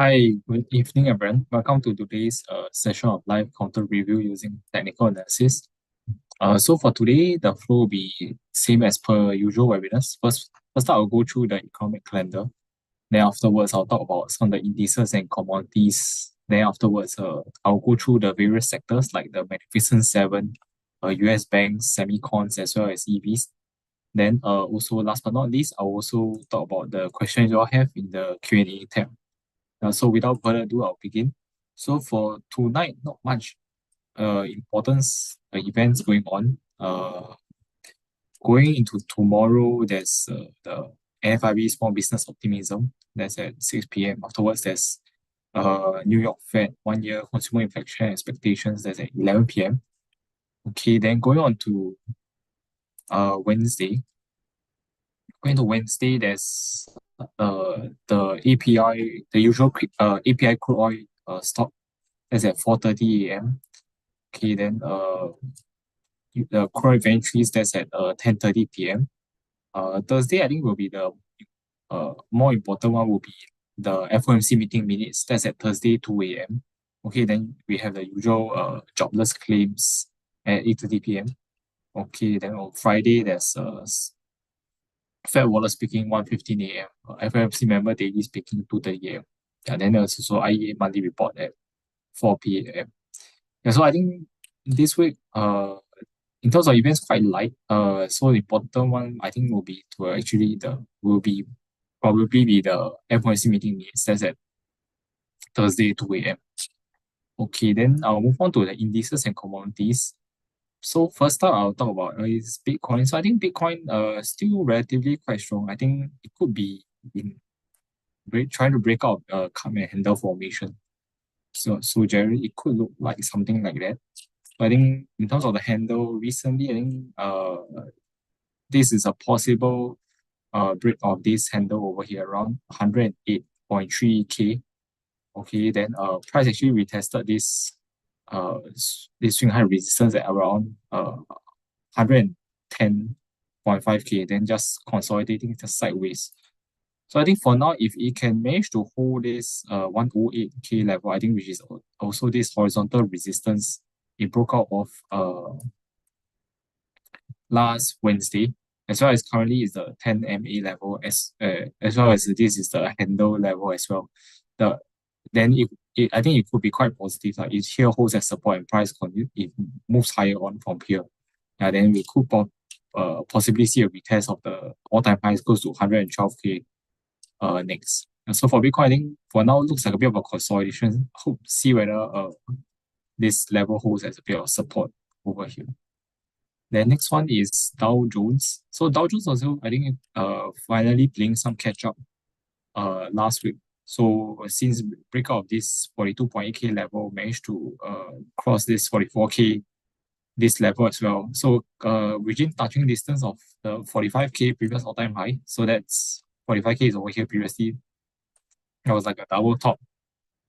Hi, good evening, everyone. Welcome to today's session of live counter review using technical analysis. So for today, the flow will be same as per usual webinars. First I'll go through the economic calendar. Then afterwards, I'll talk about some of the indices and commodities. Then afterwards, I'll go through the various sectors like the Magnificent Seven, US banks, semicons, as well as EVs. Then also last but not least, I'll also talk about the questions you all have in the Q&A tab. So without further ado, I'll begin. So for tonight, not much importance events going on. Going into tomorrow, there's the NFIB Small Business Optimism. That's at 6 p.m. Afterwards, there's New York Fed 1-year consumer inflation expectations. That's at 11 p.m. Okay, then going on to Wednesday. Going to Wednesday, there's the API, the usual API crude oil stock. That's at 4:30 a.m. Okay, then the core inventories, that's at 10:30 p.m. Thursday, I think will be the more important one will be the FOMC meeting minutes. That's at Thursday 2 a.m. Okay, then we have the usual jobless claims at 8:30 p.m. Okay, then on Friday there's Fed Waller speaking 1:15 a.m. FOMC member daily speaking 2:30 a.m. Yeah, then there's also IEA monthly report at 4 p.m. Yeah, so I think this week, in terms of events, quite light. So the important one I think will be to actually probably be the FOMC meeting minutes. That's at Thursday 2 a.m. Okay, then I'll move on to the indices and commodities. So first up, I'll talk about is Bitcoin. So I think Bitcoin still relatively quite strong. I think it could be in trying to break out cup and handle formation. So generally, it could look like something like that. I think in terms of the handle, recently, I think this is a possible break of this handle over here around 108.3K. Okay, then price actually retested this swing high resistance at around 110.5K, then just consolidating the sideways. So I think for now, if it can manage to hold this 108K level, I think which is also this horizontal resistance it broke out of last Wednesday, as well as currently is the 10 MA level, as well as this is the handle level as well. Then I think it could be quite positive. Like it here holds as support and price it moves higher on from here. Then we could possibly see a retest of the all-time highs close to 112K next. And so for Bitcoin, I think for now it looks like a bit of a consolidation. Hope see whether this level holds as a bit of support over here. The next one is Dow Jones. So Dow Jones also, I think, finally playing some catch up last week. So since breakout of this 42.8K level, managed to cross this 44K this level as well. So within touching distance of the 45K previous all-time high. So that's 45K is over here previously. It was like a double top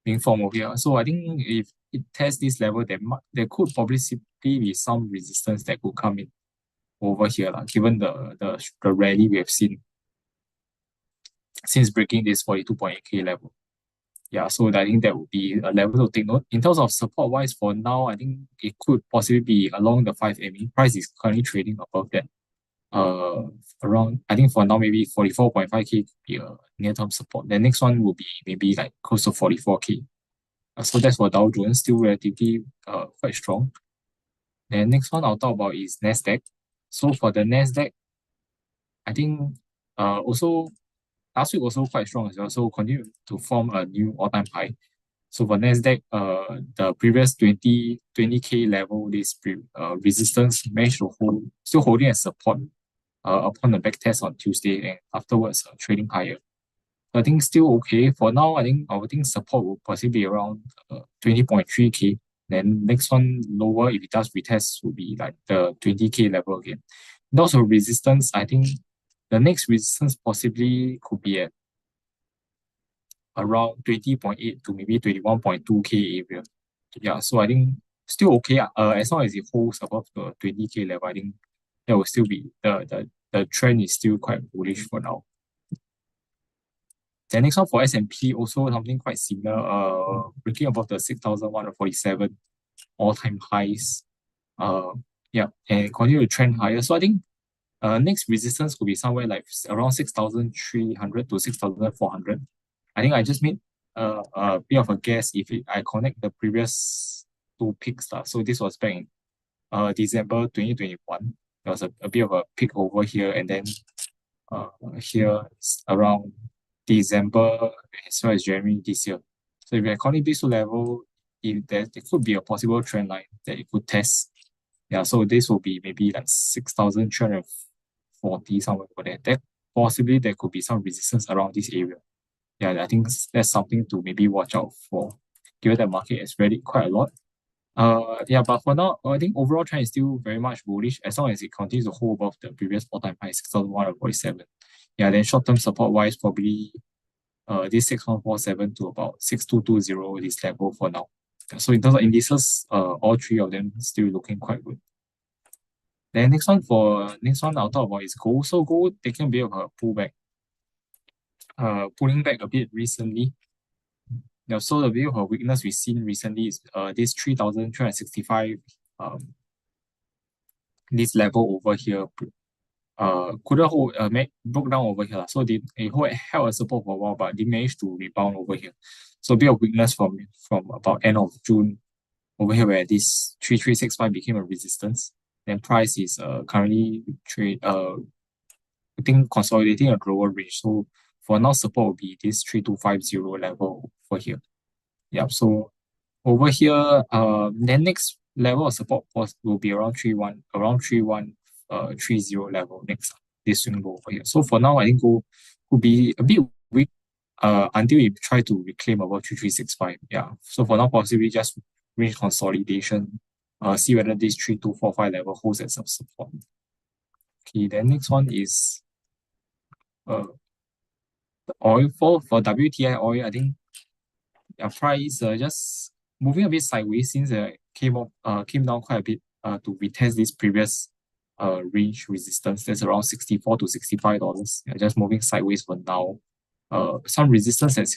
being formed over here. So I think if it tests this level, there could probably simply be some resistance that could come in over here, given the rally we have seen since breaking this 42.8K level. Yeah, so I think that would be a level to take note. In terms of support wise, for now, I think it could possibly be along the 5 MA. Price is currently trading above that. Around, I think for now, maybe 44.5K could be a near-term support. The next one will be maybe like close to 44K. So that's for Dow Jones, still relatively quite strong. The next one I'll talk about is Nasdaq. So for the Nasdaq, I think also last week also quite strong as well. So continue to form a new all-time high. So for Nasdaq, the previous 20K level, this resistance managed to hold, still holding as support upon the back test on Tuesday and afterwards trading higher. So I think still okay. For now, I think support will possibly be around 20.3K. Then next one lower, if it does retest, will be like the 20K level again. And also resistance, I think the next resistance possibly could be at around 20.8 to maybe 21.2K area. Yeah, so I think still okay. As long as it holds above the 20K level, I think that will still be the trend is still quite bullish for now. Then next one for S&P, also something quite similar, breaking above the 6,147 all-time highs. Uh, yeah, and continue to trend higher. So I think next resistance could be somewhere like around 6,300 to 6,400. I think I just made a bit of a guess if I connect the previous two peaks. So this was back in December 2021. There was a bit of a peak over here, and then uh, here around December as well as January this year. So if you connect these two level, if there could be a possible trend line that it could test. Yeah, so this will be maybe like 6,340 somewhere over there. That possibly there could be some resistance around this area. Yeah, I think that's something to maybe watch out for, given the market has rallied quite a lot. Yeah, but for now, I think overall trend is still very much bullish as long as it continues to hold above the previous all-time high, 6,147. Yeah, then short-term support-wise, probably this 6,147 to about 6,220 this level for now. So in terms of indices, all three of them still looking quite good. Then next one I'll talk about is gold. So gold taking a bit of a pullback, pulling back a bit recently. Yeah, so the bit of a weakness we've seen recently is this 3,365 this level over here couldn't hold broke down over here. So it held a support for a while, but they managed to rebound over here. So a bit of weakness from about end of June over here where this 3,365 became a resistance. Then price is currently I think consolidating a lower range. So for now support will be this 3,250 level over here. Yeah, so over here, then next level of support will be around 30 level next, this swing low over here. So for now, I think gold could be a bit weak until we try to reclaim about 3,365. Yeah. So for now, possibly just range consolidation, see whether this 3,245 level holds as some support. Okay, then next one is the oil for WTI oil. I think price just moving a bit sideways since it came down quite a bit to retest this previous range resistance. That's around 64 to $65. Yeah, just moving sideways for now. Some resistance at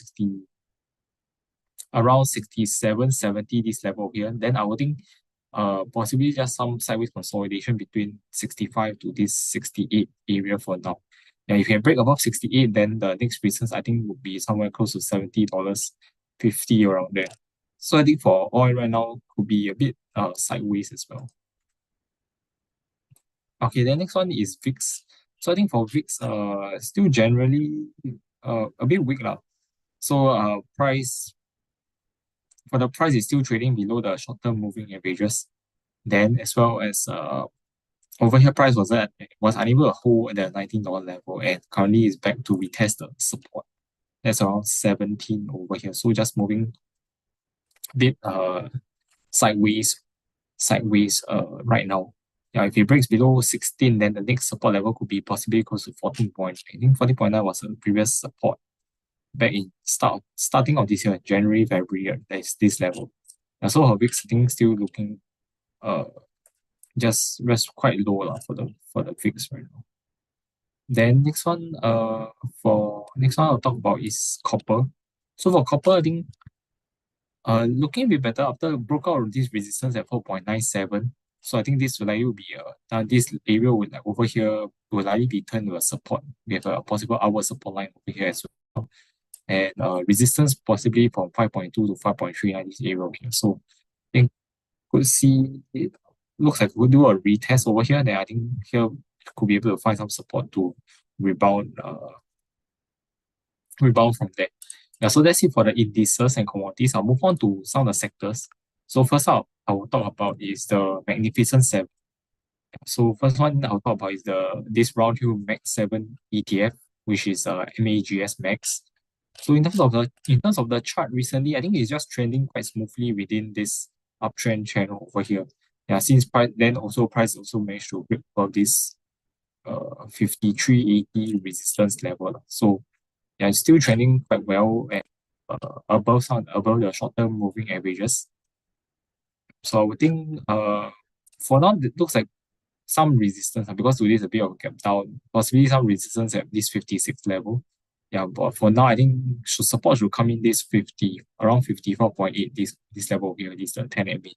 around 67, 70 this level here. Then I would think possibly just some sideways consolidation between 65 to this 68 area for now. Yeah, if you can break above 68, then the next resistance I think would be somewhere close to $70, 50 around there. So I think for oil right now could be a bit sideways as well. Okay, the next one is VIX. So I think for VIX, still generally a bit weak lah. So price is still trading below the short-term moving averages. Then as well as over here price was unable to hold at the $19 level and currently is back to retest the support. That's around 17 over here. So just moving a bit sideways right now. Yeah, if it breaks below 16, then the next support level could be possibly close to 14 point. I think 14.9 was a previous support back in starting of this year, January, February, that's this level. Yeah, so her VIX I think still looking just quite low for the VIX right now. Then next one I'll talk about is copper. So for copper, I think looking a bit better after broke out of this resistance at 4.97. So I think this will likely be this area would like over here will likely be turned to a support. We have a possible upward support line over here as well. And resistance possibly from 5.2 to 5.39 this area over here. So I think could see it looks like we'll do a retest over here. Then I think here could be able to find some support to rebound from there. Yeah, so that's it for the indices and commodities. I'll move on to some of the sectors. So first up, I will talk about is the Magnificent Seven. So first one I'll talk about is this Round Hill Max 7 ETF, which is MAGS Max. So in terms of the chart recently, I think it's just trending quite smoothly within this uptrend channel over here. Yeah, since price also managed to break above this 53.80 resistance level. So yeah, it's still trending quite well and above the short-term moving averages. So I would think for now it looks like some resistance because today is a bit of a gap down, possibly some resistance at this 56 level. Yeah, but for now, I think support should come in this 50, around 54.8, this level here, this 10 MA.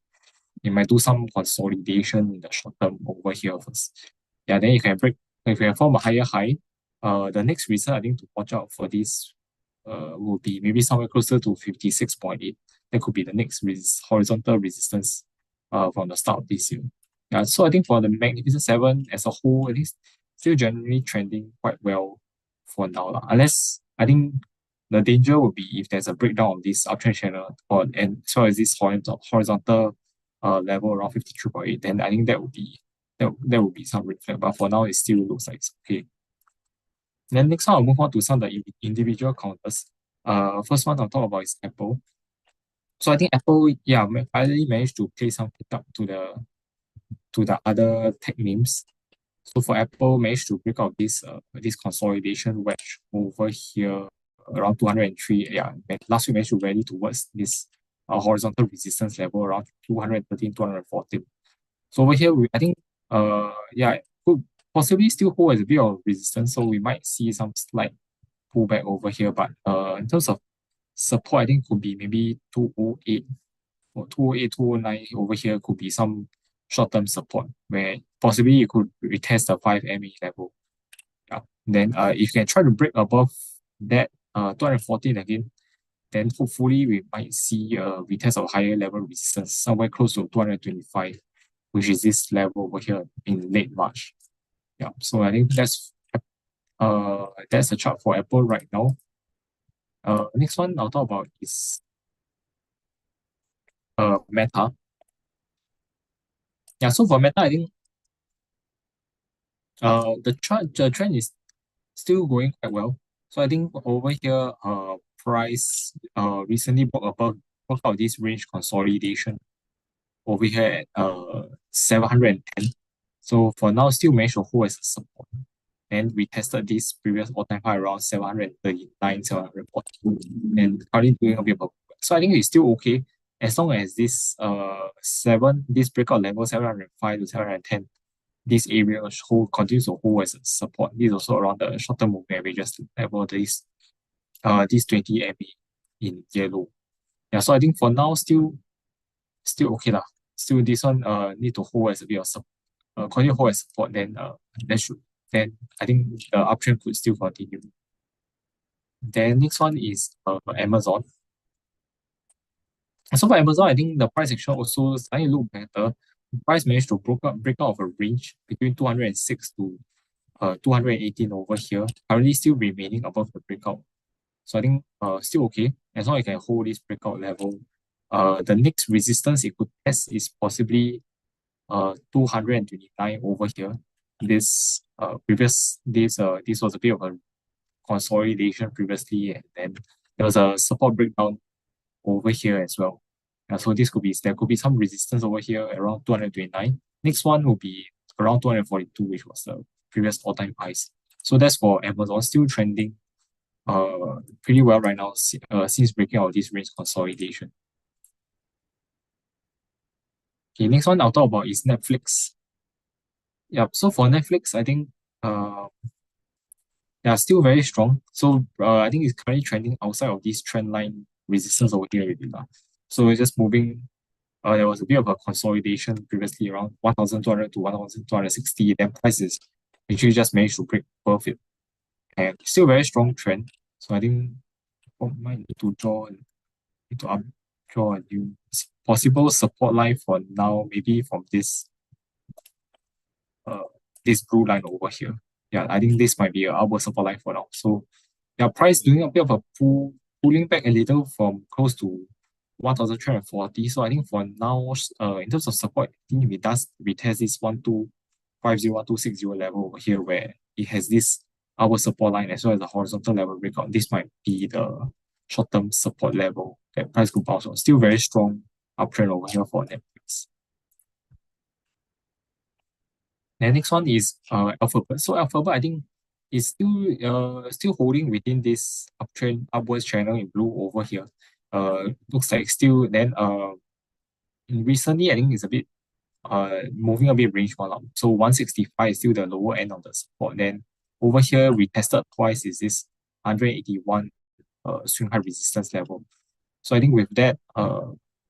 You might do some consolidation in the short term over here first. Yeah, then you can break, if you can form a higher high, the next result I think to watch out for this will be maybe somewhere closer to 56.8. That could be the next horizontal resistance from the start of this year. Yeah, so I think for the Magnificent Seven as a whole, it is still generally trending quite well for now. Unless I think the danger would be if there's a breakdown of this uptrend channel and as well as this horizontal level around 53.8, then I think that would be some red flag. But for now, it still looks like it's okay. Then next one, I'll move on to some of the individual counters. First one I'll talk about is Apple. So I think Apple, yeah, finally managed to play some pickup to the other tech names. So for Apple, managed to break out this consolidation wedge over here around 203. Yeah, last week managed to rally towards this horizontal resistance level around 213, 214. So over here, I think yeah, could possibly still hold as a bit of resistance. So we might see some slight pullback over here. But in terms of support, I think could be maybe 208 or 208, 209 over here could be some short-term support where possibly you could retest the 5 MA level. Yeah. Then if you can try to break above that 214 again, then hopefully we might see a retest of higher level resistance somewhere close to 225, which is this level over here in late March. Yeah. So I think that's the chart for Apple right now. Next one I'll talk about is Meta. Yeah, so for Meta, I think the trend is still going quite well. So I think over here, price recently broke out this range consolidation over here at 710. So for now, still managed to hold as a support. And we tested this previous all-time high around 739, 742, and currently doing a bit of so I think it's still okay as long as this breakout level 705 to 710, this area continues to hold as a support. This is also around the short-term moving averages level, this 20 MA in yellow. Yeah, so I think for now still okay lah. Still this one need to hold as a bit of continue hold as support, then I think the uptrend could still continue. Then next one is Amazon. So for Amazon, I think the price action also slightly look better. The price managed to break out of a range between 206 to 218 over here. Currently still remaining above the breakout. So I think still okay. As long as I can hold this breakout level. The next resistance it could test is possibly 229 over here. This was a bit of a consolidation previously, and then there was a support breakdown over here as well. So there could be some resistance over here around 229. Next one will be around 242, which was the previous all-time highs. So that's for Amazon, still trending pretty well right now since breaking out this range consolidation. Okay, next one I'll talk about is Netflix. Yeah, so for Netflix, I think yeah, still very strong. So I think it's currently trending outside of this trend line resistance over here already. So it's just moving. There was a bit of a consolidation previously around 1,200 to 1,260. Then prices actually just managed to break above it. And still very strong trend. So I think might need to draw a new possible support line for now, maybe from this blue line over here. Yeah, I think this might be our support line for now. So yeah, price doing a bit of a pulling back a little from close to 1,340. So I think for now, in terms of support, I think if it does retest this 1,250, 1,260 level over here, where it has this our support line as well as the horizontal level breakout, this might be the short-term support level that price could bounce on. Still very strong uptrend over here for Netflix. The next one is Alphabet. So Alphabet, I think, is still holding within this upwards channel in blue over here. Looks like still then recently I think it's a bit moving a bit range one up. So 165 is still the lower end of the support. Then over here we tested twice is this 181 swing high resistance level. So I think with that,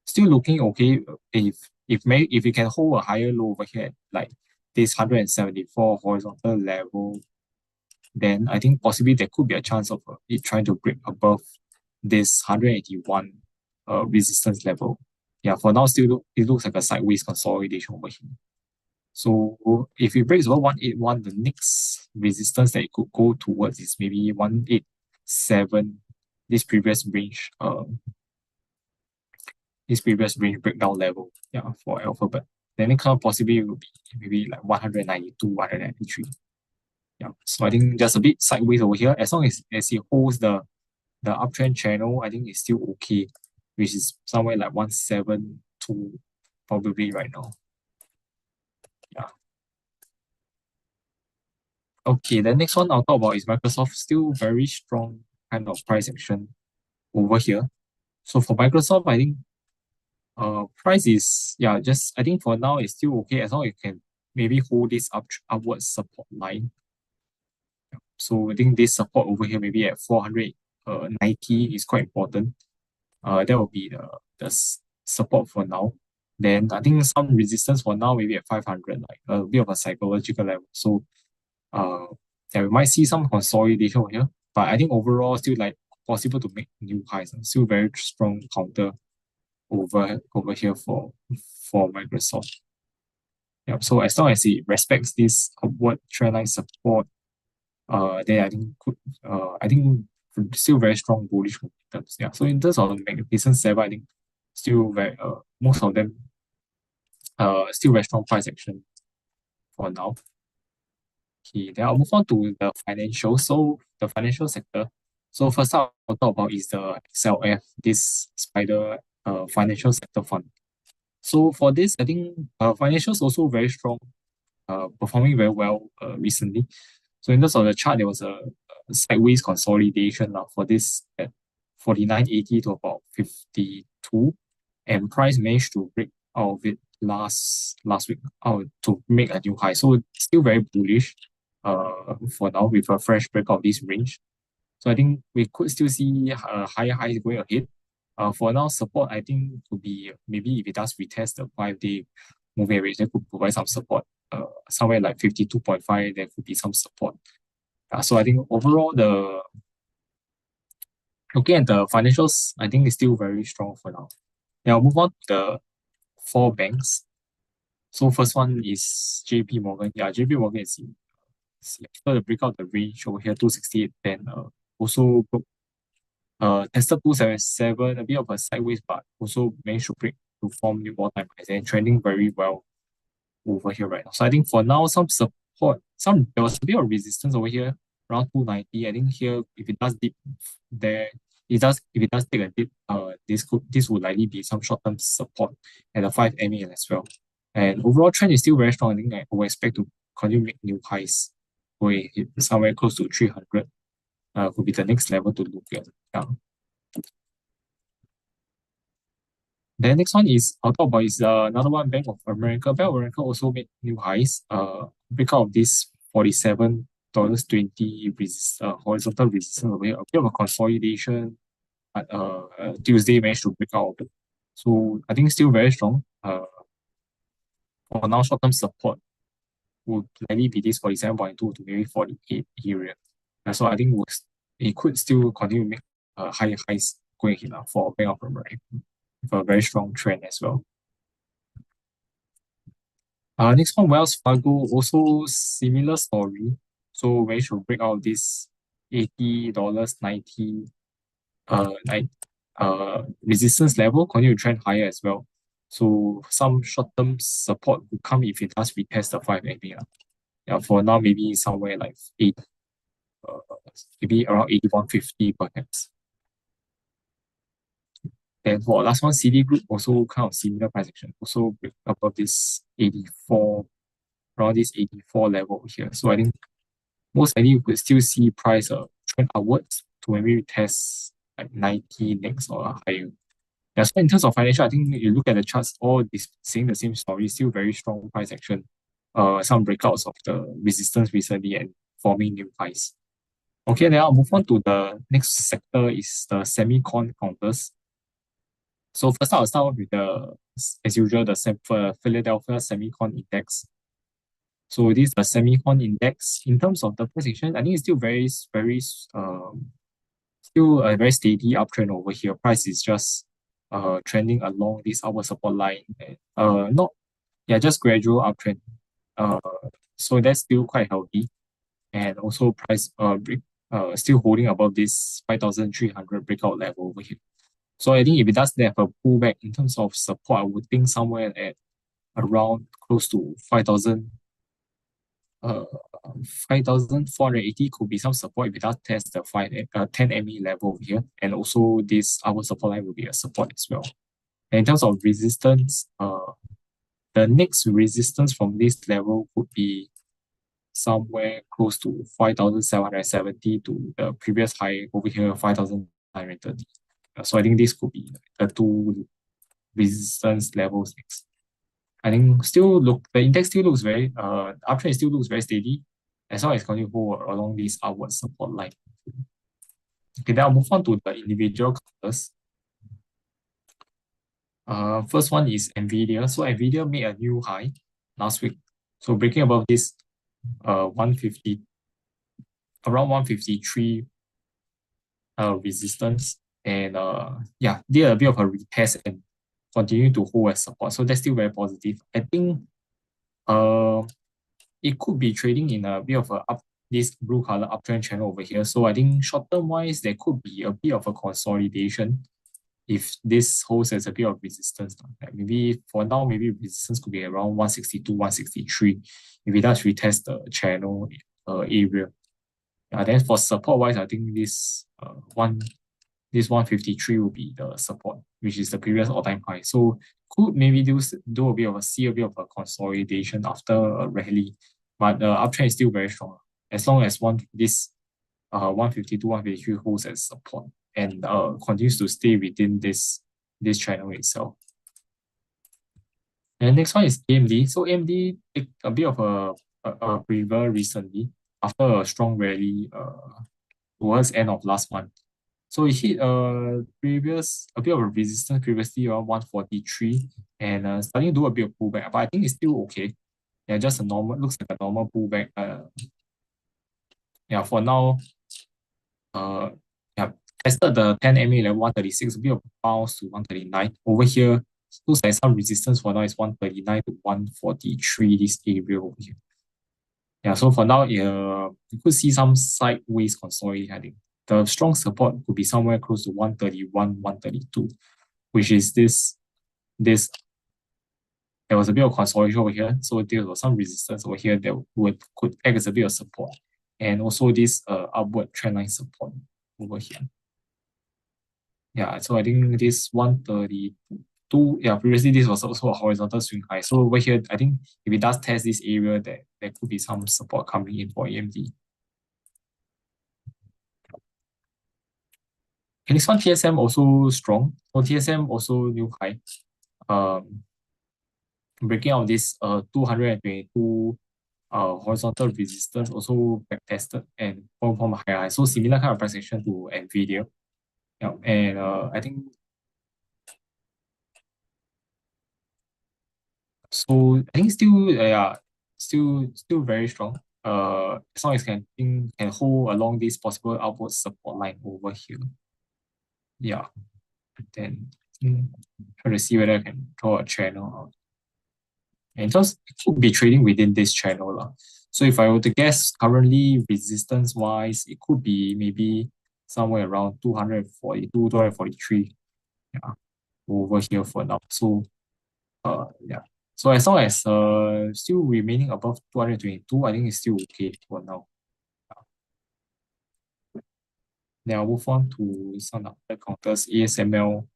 still looking okay. If you can hold a higher low over here, like this 174 horizontal level, then I think possibly there could be a chance of it trying to break above this 181 resistance level. Yeah, for now, it looks like a sideways consolidation over here. So if it breaks above 181, the next resistance that it could go towards is maybe 187, this previous range, breakdown level, yeah, for alphabet. The next one possibly will be maybe like 192, 193. Yeah. So I think just a bit sideways over here. As long as it holds the uptrend channel, I think it's still okay, which is somewhere like 172 probably right now. Yeah. Okay, the next one I'll talk about is Microsoft. Still very strong kind of price action over here. So for Microsoft, I think price is, yeah, just I think for now it's still okay as long as you can maybe hold this upward support line. So I think this support over here maybe at 490 is quite important. That will be the support for now. Then I think some resistance for now maybe at 500, like a bit of a psychological level. So yeah, we might see some consolidation over here, but I think overall still like possible to make new highs. Still very strong counter over here for Microsoft. Yeah, so as long as it respects this upward trendline support, then I think still very strong bullish momentum. Yeah. So in terms of the Magnificent Seven, I think still very most of them still very strong price action for now. Okay, then I'll move on to the financial. So the financial sector. So first up I'll talk about is the XLF, this Spider financial sector fund. So for this, I think financials also very strong, performing very well recently. So in terms of the chart, there was a sideways consolidation for this at 49.80 to about 52, and price managed to break out of it last week out to make a new high. So still very bullish for now with a fresh break of this range. So I think we could still see higher highs going ahead. For now, support I think could be maybe if it does retest the 5-day moving average, that could provide some support. Somewhere like 52.5, there could be some support. So I think overall, looking at the financials, I think it's still very strong for now. Now I'll move on to the four banks. So first one is JP Morgan. Yeah, JP Morgan is after the breakout the range over here 268, then also broke tested 277, a bit of a sideways, but also managed to break to form new all-time highs and trending very well over here right now. So I think for now, some support, there was a bit of resistance over here around 290. I think here, if it does dip there, if it does take a dip, this would likely be some short-term support at the 5 MA as well. And overall trend is still very strong. I think I will expect to continue make new highs going somewhere close to 300. Could be the next level to look at. Yeah. The next one is I'll talk about is another one, Bank of America. Bank of America also made new highs. Breakout of this $47.20 horizontal resistance over here. A bit of a consolidation, but Tuesday managed to break out of it. So I think still very strong. For now, short-term support would likely be this 47.2 to maybe 48 area. So I think it could still continue to make higher highs going ahead for Bank of America with a very strong trend as well. Next one, Wells Fargo, also similar story. So managed to break out this $80.90 resistance level, continue to trend higher as well. So some short-term support will come if it does retest the 5 MA. Yeah, for now maybe somewhere like maybe around 81.50 perhaps. Then for last one, Citigroup also kind of similar price action, also break above this 84, around this 84 level here. So I think most likely you could still see price trend upwards to maybe test like 90 next or higher. Yeah, so in terms of financial, I think you look at the charts, all this saying the same story, still very strong price action. Some breakouts of the resistance recently and forming new highs. Okay, then I'll move on to the next sector is the semicon counters. So first I'll start off with as usual, the Philadelphia Semicon Index. So this is the semicon index. In terms of the position, I think it's still still a very steady uptrend over here. Price is just trending along this upward support line. And, not yeah, just gradual uptrend. Uh, so that's still quite healthy. And also price still holding above this 5,300 breakout level over here. So I think if it does have a pullback in terms of support, I would think somewhere at around close to 5,000 uh 5,480 could be some support if it does test the 10 MA level over here. And also this our support line will be a support as well. And in terms of resistance, the next resistance from this level could be somewhere close to 5,770 to the previous high over here, 5,930. So I think this could be the two resistance levels next. I think the index still looks very uptrend still looks very steady as long as continue to hold along this upward support line. Okay, then I'll move on to the individual counters. First one is Nvidia. So Nvidia made a new high last week. So breaking above this 150 around 153 resistance, and yeah, did a bit of a retest and continue to hold as support. So that's still very positive. I think uh it could be trading in a bit of this blue color uptrend channel over here. So I think short term wise, there could be a bit of a consolidation if this holds as a bit of resistance. Like maybe for now, maybe resistance could be around 162, 163 if it does retest the channel area. Then for support wise, I think this 153 will be the support, which is the previous all-time high. So could maybe do a bit of a consolidation after a rally, but the uptrend is still very strong. As long as 152, 153 holds as support and continues to stay within this channel itself. And next one is AMD. So AMD took a bit of a breather recently after a strong rally towards end of last month. So it hit a bit of a resistance previously around 143 and starting to do a bit of pullback, but I think it's still okay. Yeah, just looks like a normal pullback. Yeah, for now, yeah, tested the 10 MA level 136, a bit of bounce to 139. Over here, looks like some resistance for now is 139 to 143, this area over here. Yeah, so for now, you could see some sideways consolidation, I think. The strong support could be somewhere close to 131, 132, which is this there was a bit of consolidation over here. So there was some resistance over here that could act as a bit of support. And also this upward trendline support over here. Yeah, so I think this 132, yeah, previously this was also a horizontal swing high. So over here, I think if it does test this area, there could be some support coming in for AMD. And this one, TSM also strong. So TSM also new high. Breaking out this 222 horizontal resistance also back tested and from a higher high. So similar kind of price action to Nvidia. Yeah, and I think so. I think still yeah, still very strong. As long as can hold along this possible upward support line over here. Yeah, then try to see whether I can draw a channel out. And just it could be trading within this channel lah. So if I were to guess, currently resistance wise, it could be maybe somewhere around 242, 243. Yeah, over here for now. So yeah. So as long as still remaining above 222, I think it's still okay for now. Then I'll move on to some other counters, ASML.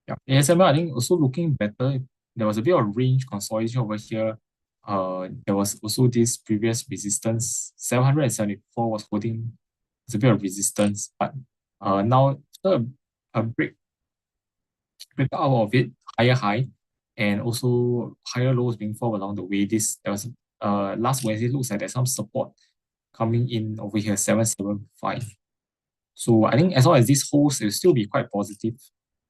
Yeah, ASML I think also looking better. There was a bit of range consolidation over here. There was also this previous resistance, 774 was holding. It's a bit of resistance, but now a break out of it, higher high, and also higher lows being formed along the way. There was last Wednesday looks like there's some support coming in over here 775. So I think as long as this holds, it will still be quite positive,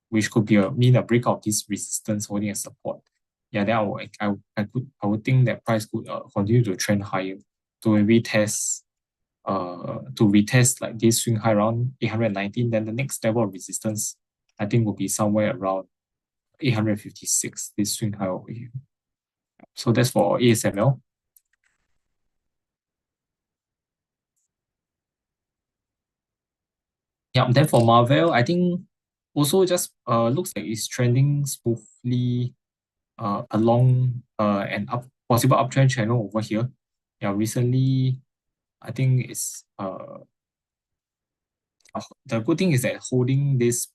which could be mean a breakout of this resistance holding a support. Yeah, then I would think that price could continue to trend higher to retest like this swing high around 819. Then the next level of resistance I think will be somewhere around 856. This swing high over here. So that's for ASML. Yeah, then for Marvel, I think also just looks like it's trending smoothly along an possible uptrend channel over here. Yeah, recently I think the good thing is that holding this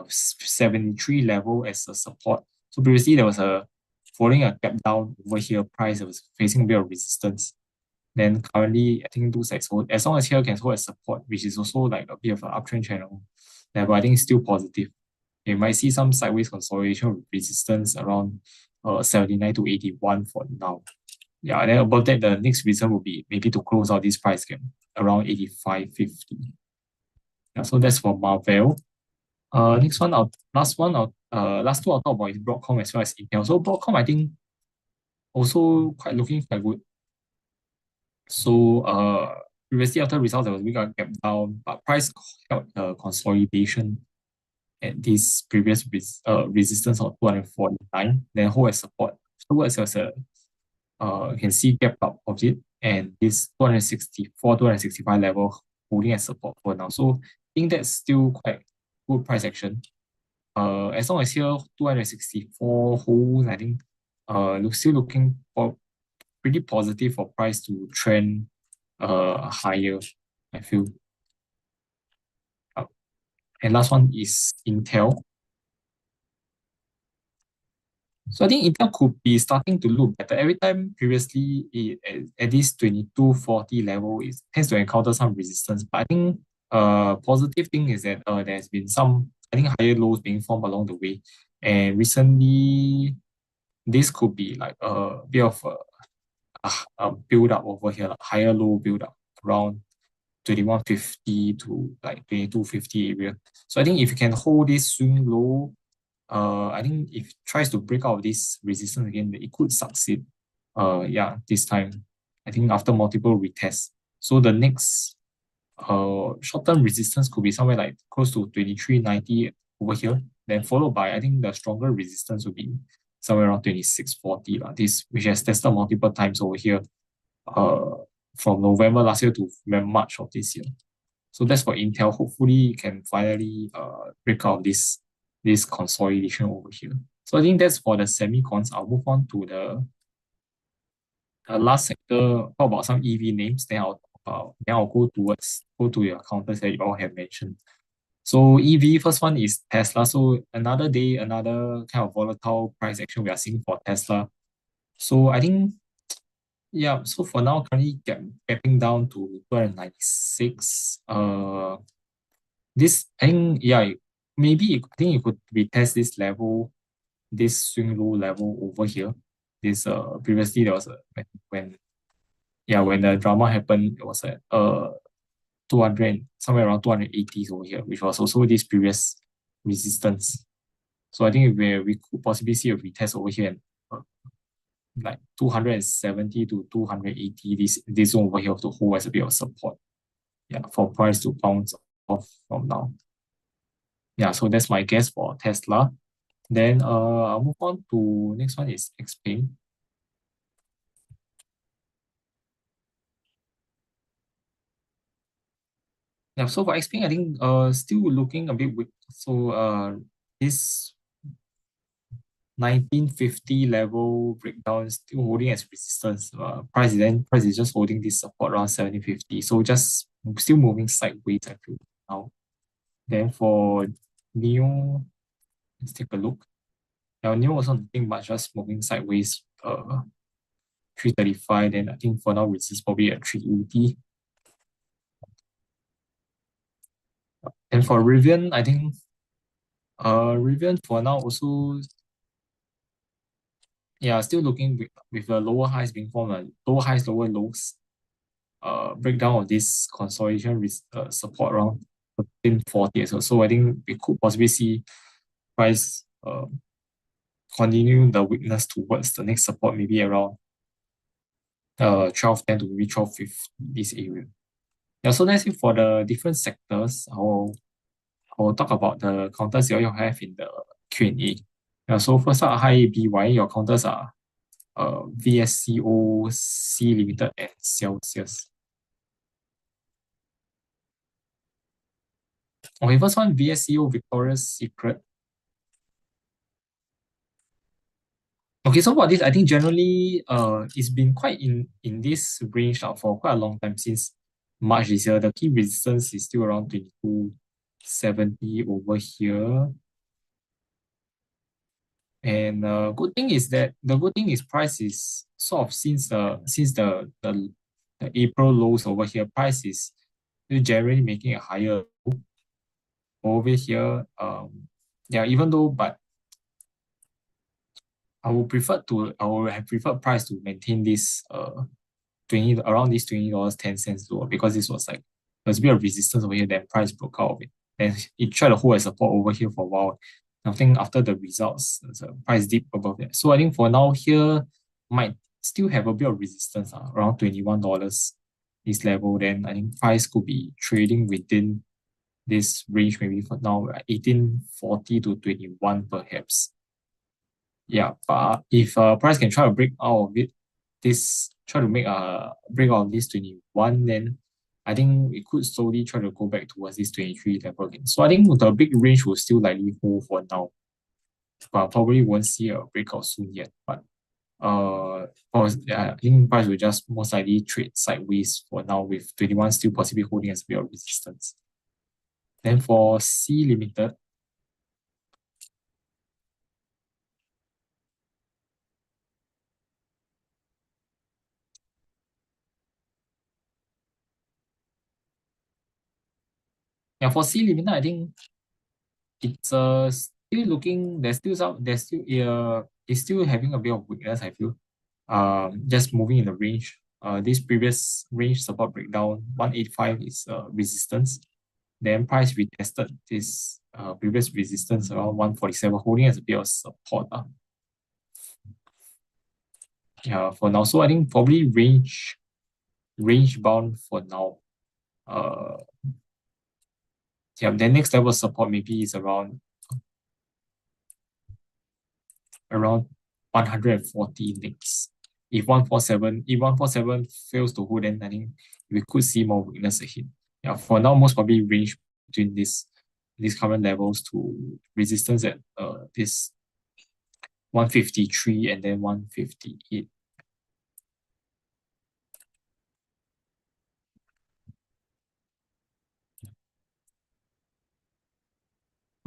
73 level as a support. So previously there was a following a gap down over here, price that was facing a bit of resistance. Then currently I think looks like hold as long as here can hold as support, which is also like a bit of an uptrend channel level, I think it's still positive. You might see some sideways consolidation with resistance around 79 to 81 for now. Yeah, and then above that, the next reason will be maybe to close out this price gap around 85.50. Yeah, so that's for Marvel. Next one, last two I'll talk about is Broadcom as well as Intel. So Broadcom, I think also quite looking quite good. So previously after results, there was a big gap down, but price held consolidation at this previous resistance of 249, then hold as support. Afterwards, there's a you can see gap up of it, and this 264, 265 level holding as support for now. So I think that's still quite good price action. As long as here 264 holds, I think still looking for pretty positive for price to trend higher, I feel. And last one is Intel. So I think Intel could be starting to look better. Every time previously at this 2240 level, it tends to encounter some resistance. But I think positive thing is that there's been some, I think, higher lows being formed along the way. And recently, this could be like a bit of a build up over here, like higher low build up around 2150 to like 2250 area. So I think if you can hold this swing low, I think if it tries to break out of this resistance again, it could succeed. Yeah, this time. I think after multiple retests. So the next short-term resistance could be somewhere like close to 2390 over here. Then followed by I think the stronger resistance would be somewhere around 2640. This which has tested multiple times over here. From November last year to March of this year. So that's for Intel. Hopefully it can finally break out this consolidation over here. So I think that's for the semicons. I'll move on to the last sector, talk about some EV names, then I'll go to your counters that you all have mentioned. So EV, first one is Tesla. So another day, another kind of volatile price action we are seeing for Tesla. So I think, yeah, so for now, currently gapping down to 296. This, I think, yeah, maybe I think you could retest this level, this swing low level over here. This previously there was when the drama happened, it was at 200 somewhere around 280s over here, which was also this previous resistance. So I think we could possibly see a retest over here and like 270 to 280, this zone over here to hold as a bit of support. Yeah, for price to bounce off from now. Yeah, so that's my guess for Tesla. Then I'll move on to next one is Xpeng. Yeah, so for Xpeng, I think still looking a bit weak. So this 1950 level breakdown is still holding as resistance. Price is just holding this support around 7050. So just still moving sideways, I feel now. Then for Neo, let's take a look. Now Neo also nothing much, just moving sideways. 335. Then I think for now resist probably at 380. And for Rivian, I think Rivian for now also, yeah, still looking with the lower highs being formed, lower highs, lower lows. breakdown of this consolidation support around 1340 as well. So I think we could possibly see price continue the weakness towards the next support, maybe around 1210 to maybe 1250 this area. Yeah, so that's it for the different sectors. I'll talk about the counters you all have in the Q&A. Yeah, so first up, hi BY, your counters are VSCO, C Limited, and Celsius. Okay, first one, VSCO, Victoria's Secret. Okay, so for this, I think generally, it's been quite in this range now for quite a long time since March this year. The key resistance is still around 2270 over here. And the good thing is price is sort of since the April lows over here, price is still generally making a higher over here. Yeah, even though, but I would have preferred price to maintain this 20 around this $20.10 lower, because this was like there's a bit of resistance over here, then price broke out of it. And it tried to hold a support over here for a while. I think after the results, the price dip above that. So I think for now here might still have a bit of resistance around $21 this level. Then I think price could be trading within this range maybe for now, 1840 to 21 perhaps. Yeah, but if price can try to break out of it, try to make a break out of this 21, then I think we could slowly try to go back towards this 23 level again. So I think the big range will still likely hold for now, but probably won't see a breakout soon yet. But I think price will just most likely trade sideways for now, with 21 still possibly holding as a bit of resistance. Then for C Limited, yeah, for C Limited, I think it's still looking. It's still having a bit of weakness, I feel. Just moving in the range. This previous range support breakdown 185 is resistance. Then price retested this previous resistance around 147, holding as a bit of support. Yeah, for now. So I think probably range bound for now. Yeah, the next level of support maybe is around 140 next. If 147 fails to hold, then I think we could see more weakness ahead. Yeah, for now, most probably range between these current levels to resistance at this 153 and then 158.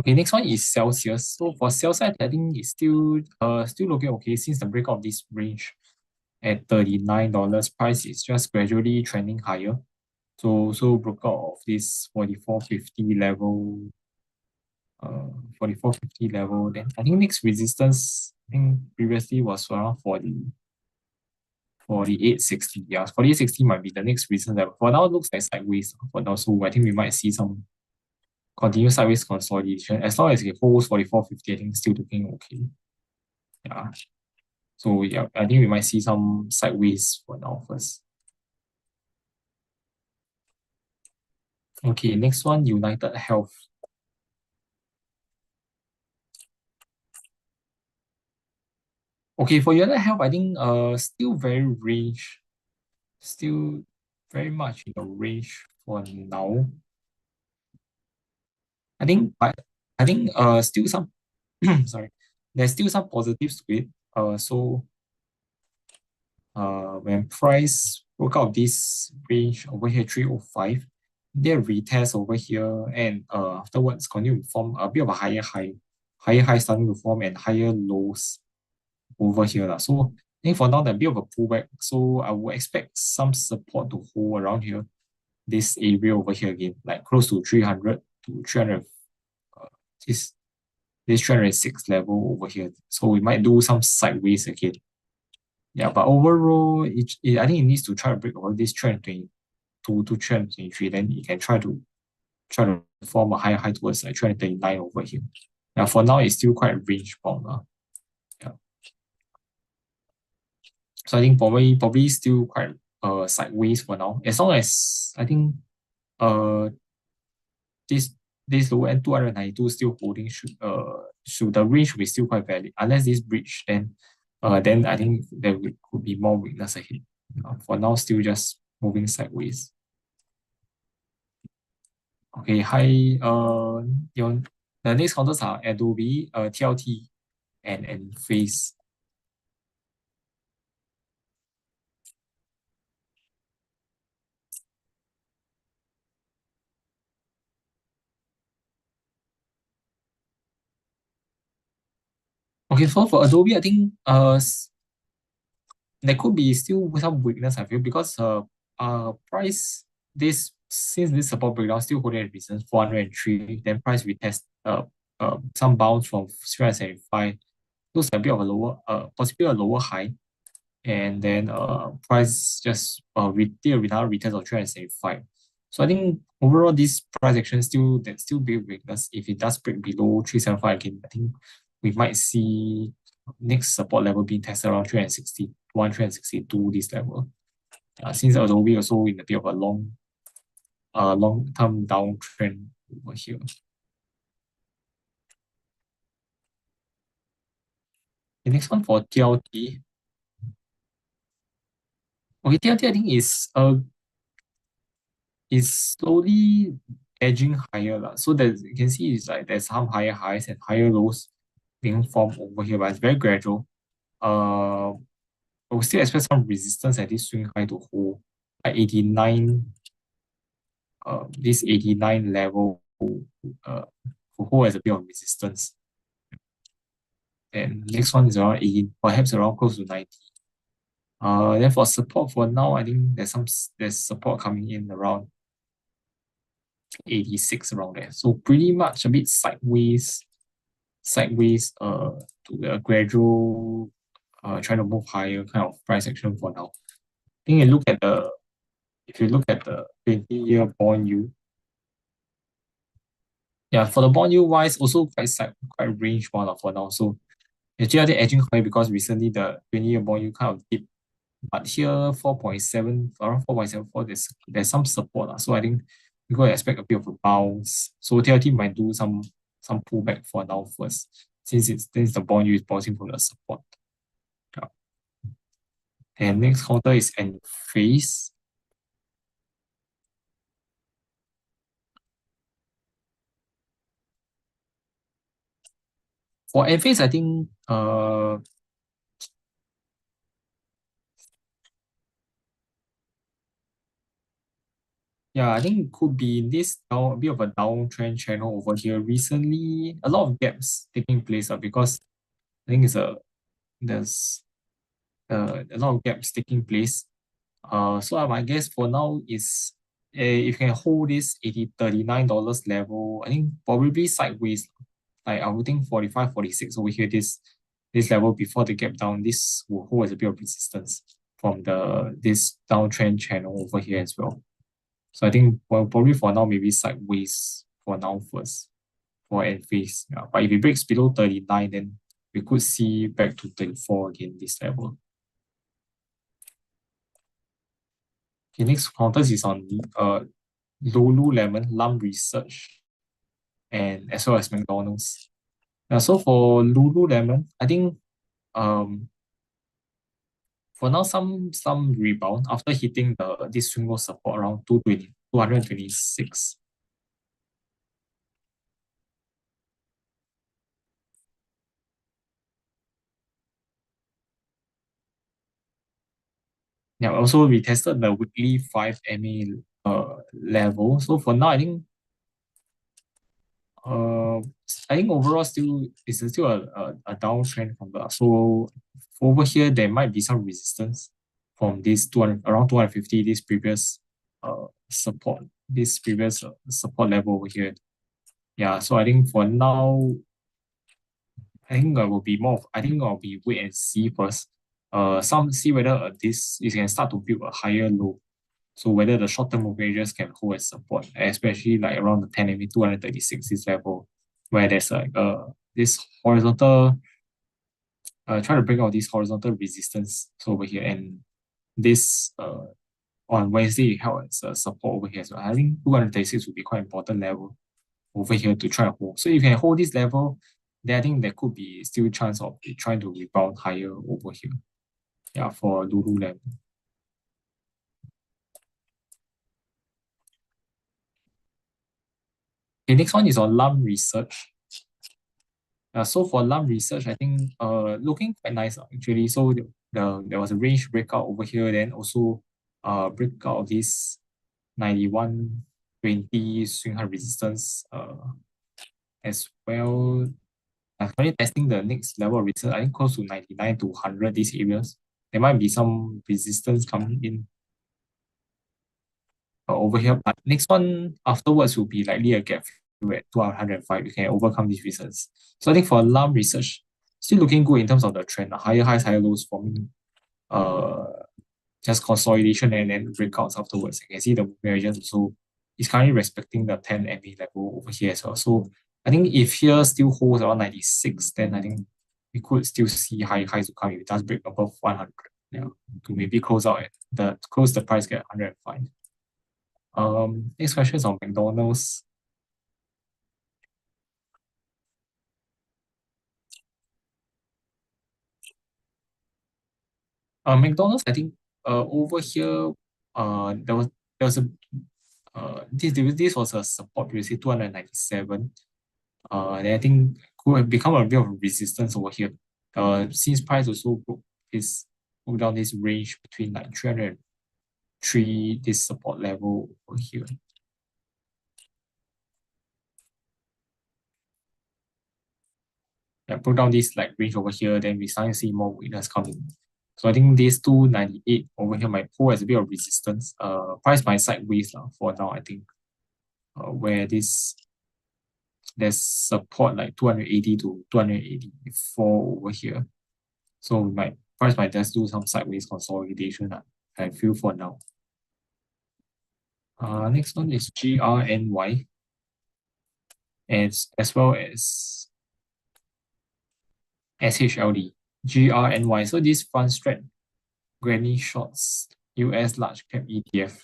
Okay, next one is Celsius. So for Celsius, I think it's still looking okay since the breakout of this range at $39. Price is just gradually trending higher. So broke out of this 4450 level, 4450 level. Then I think next resistance, I think previously was around 4860. Yeah, 4860 might be the next resistance level. For now, it looks like sideways for now. So I think we might see some continuous sideways consolidation. As long as it holds 4450, I think still looking okay. Yeah. So yeah, I think we might see some sideways for now first. Okay, next one, United Health. Okay, for United Health, I think still very much in the range for now. I think still some sorry, there's still some positives to it. When price broke out this range over here 305, they retest over here, and afterwards continue to form a bit of a higher high starting to form, and higher lows over here lah. So I think for now there's a bit of a pullback. So I would expect some support to hold around here, this area over here again, like close to 300 to 300. This 306 level over here. So we might do some sideways again. Yeah, but overall, I think it needs to try to break over this 320 to 323, then you can try to form a higher high towards like 339 over here. Now for now it's still quite range bound. Yeah. So I think probably still quite sideways for now. As long as I think uh this this low end 292 still holding should the range should be still quite valid. Unless this breach, then I think could be more weakness ahead. For now, still just moving sideways. Okay, hi. Your the next counters are Adobe, TLT, and Face. Okay, so for Adobe, I think there could be still some weakness, I feel, because price this since this support breakdown still holding at resistance 403, then price retest some bounce from 375, looks like a bit of a lower possibly a lower high, and then price just did another retest of 375. So I think overall this price action still be weakness. If it does break below 375 again, I think we might see next support level being tested around 361, 362 this level. Since Adobe also in a bit of a long-term downtrend over here. The next one for TLT. Okay, TLT I think is slowly edging higher. So that you can see is like there's some higher highs and higher lows being formed over here, but it's very gradual. Uh I will still expect some resistance at this swing high to hold at 89, this 89 level to hold as a bit of resistance. And next one is around 80, perhaps around close to 90. Then for support for now, I think there's support coming in around 86 around there. So pretty much a bit sideways to a gradual trying to move higher kind of price action for now. I think if you look at the 20-year bond yield, yeah, for the bond yield wise, also quite range one for now. So actually I think edging high because recently the 20-year bond yield kind of dipped. But here 4.7, around 4.74, there's some support. So I think we could expect a bit of a bounce. So TLT might do some pullback for now first, since the bond yield is bouncing from the support. Yeah. And next counter is Enphase. For Enphase, I think yeah, I think it could be in this a bit of a downtrend channel over here. Recently, a lot of gaps taking place because I think there's a lot of gaps taking place. So my guess for now is if you can hold this $39 level, I think probably sideways. Like I would think 45, 46 over here, this level before the gap down, this will hold as a bit of resistance from this downtrend channel over here as well. So I think probably for now, maybe sideways for now first for Enphase. Yeah. But if it breaks below 39, then we could see back to 34 again, this level. Okay, next counters is on Lululemon, Lum Research, and as well as McDonald's. Yeah, so for Lululemon, I think for now some rebound after hitting this swing low support around 226. Yeah, also we tested the weekly 5 MA level. So for now, uh, I think overall still it's still a downtrend from the so over here there might be some resistance from this 200 around 250 this previous support level over here. Yeah, so I think for now I think I'll be wait and see first. Some see whether this you can start to build a higher low So whether the short-term moving averages can hold as support, especially like around the 10 MA 236 this level, where there's like this horizontal try to break out this horizontal resistance so over here, and this on Wednesday it held as a support over here. So I think 236 would be quite important level over here to try to hold. So if you can hold this level, then I think there could be still chance of it trying to rebound higher over here. Yeah, for Lulu level. Okay, next one is on LUM research. So for LUM research, I think looking quite nice actually. So there was a range breakout over here, then also breakout of this 91.20 swing high resistance as well. Currently testing the next level of resistance, I think close to 99 to 100 these areas. There might be some resistance coming in over here, but next one afterwards will be likely a gap fill at 205. You can overcome these resistance. So I think for LUM research, still looking good in terms of the trend. Higher highs, higher lows forming uh just consolidation and then breakouts afterwards. You can see the variance also is currently respecting the 10 MA level over here as well. So I think if here still holds around 96, then I think we could still see high highs to come if it does break above 100. Yeah, to maybe close out at the price at 105. Next question is on McDonald's. McDonald's, I think over here, there was a this was a support previously 297. Then I think could have become a bit of resistance over here. Since price also broke down this range between like 303, this support level over here. Yeah, broke down this like range over here, then we starting to see more weakness coming. So I think this 298 over here might hold as a bit of resistance. Price might sideways for now, I think. Where there's support like 280 to 284 over here. So price might just do some sideways consolidation, I feel for now. Next one is GRNY, as well as SHLD. GRNY. So this fund strat granny shorts US large cap ETF.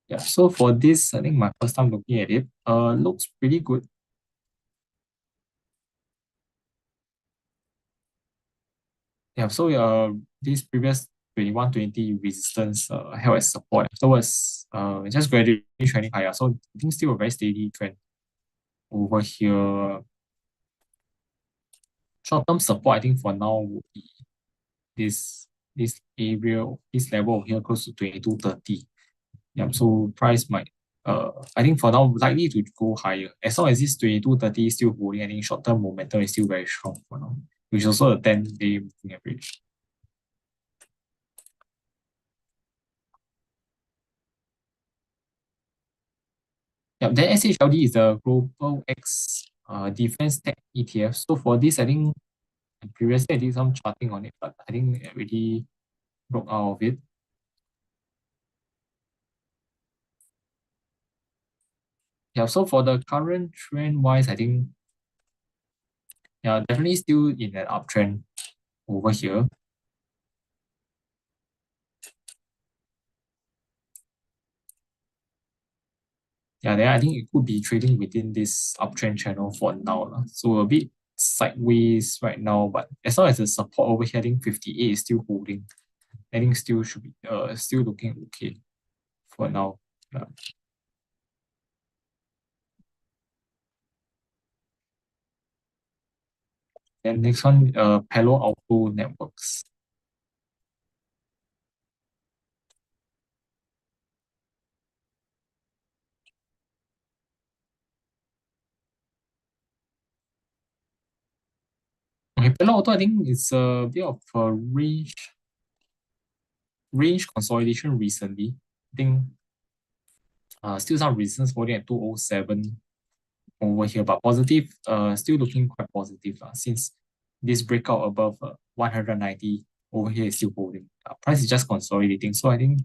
Yeah, so for this, I think my first time looking at it, looks pretty good. Yeah, so this previous 2120 resistance held as support. Afterwards, just gradually trending higher. So I think still a very steady trend over here. Short-term support, I think for now would be this area, this level here close to 2230. Yeah, so price might I think for now likely to go higher. As long as this 2230 is still holding, I think short-term momentum is still very strong for now, which is also a 10-day moving average. Yeah, then SHLD is the Global X Defense Tech ETF. So for this, I think previously I did some charting on it, but I think it already broke out of it. Yeah, so for the current trend wise, I think yeah, definitely still in an uptrend over here. Yeah, then I think it could be trading within this uptrend channel for now. So a bit sideways right now, but as long as the support over here, I think 58 is still holding. I think still should be still looking okay for now. Yeah. Then next one, Palo Alto Networks. Okay, Palo Alto, I think it's a bit of a range consolidation recently. I think still some resistance holding at 207 over here, but positive, still looking quite positive since this breakout above 190 over here is still holding. Price is just consolidating. So I think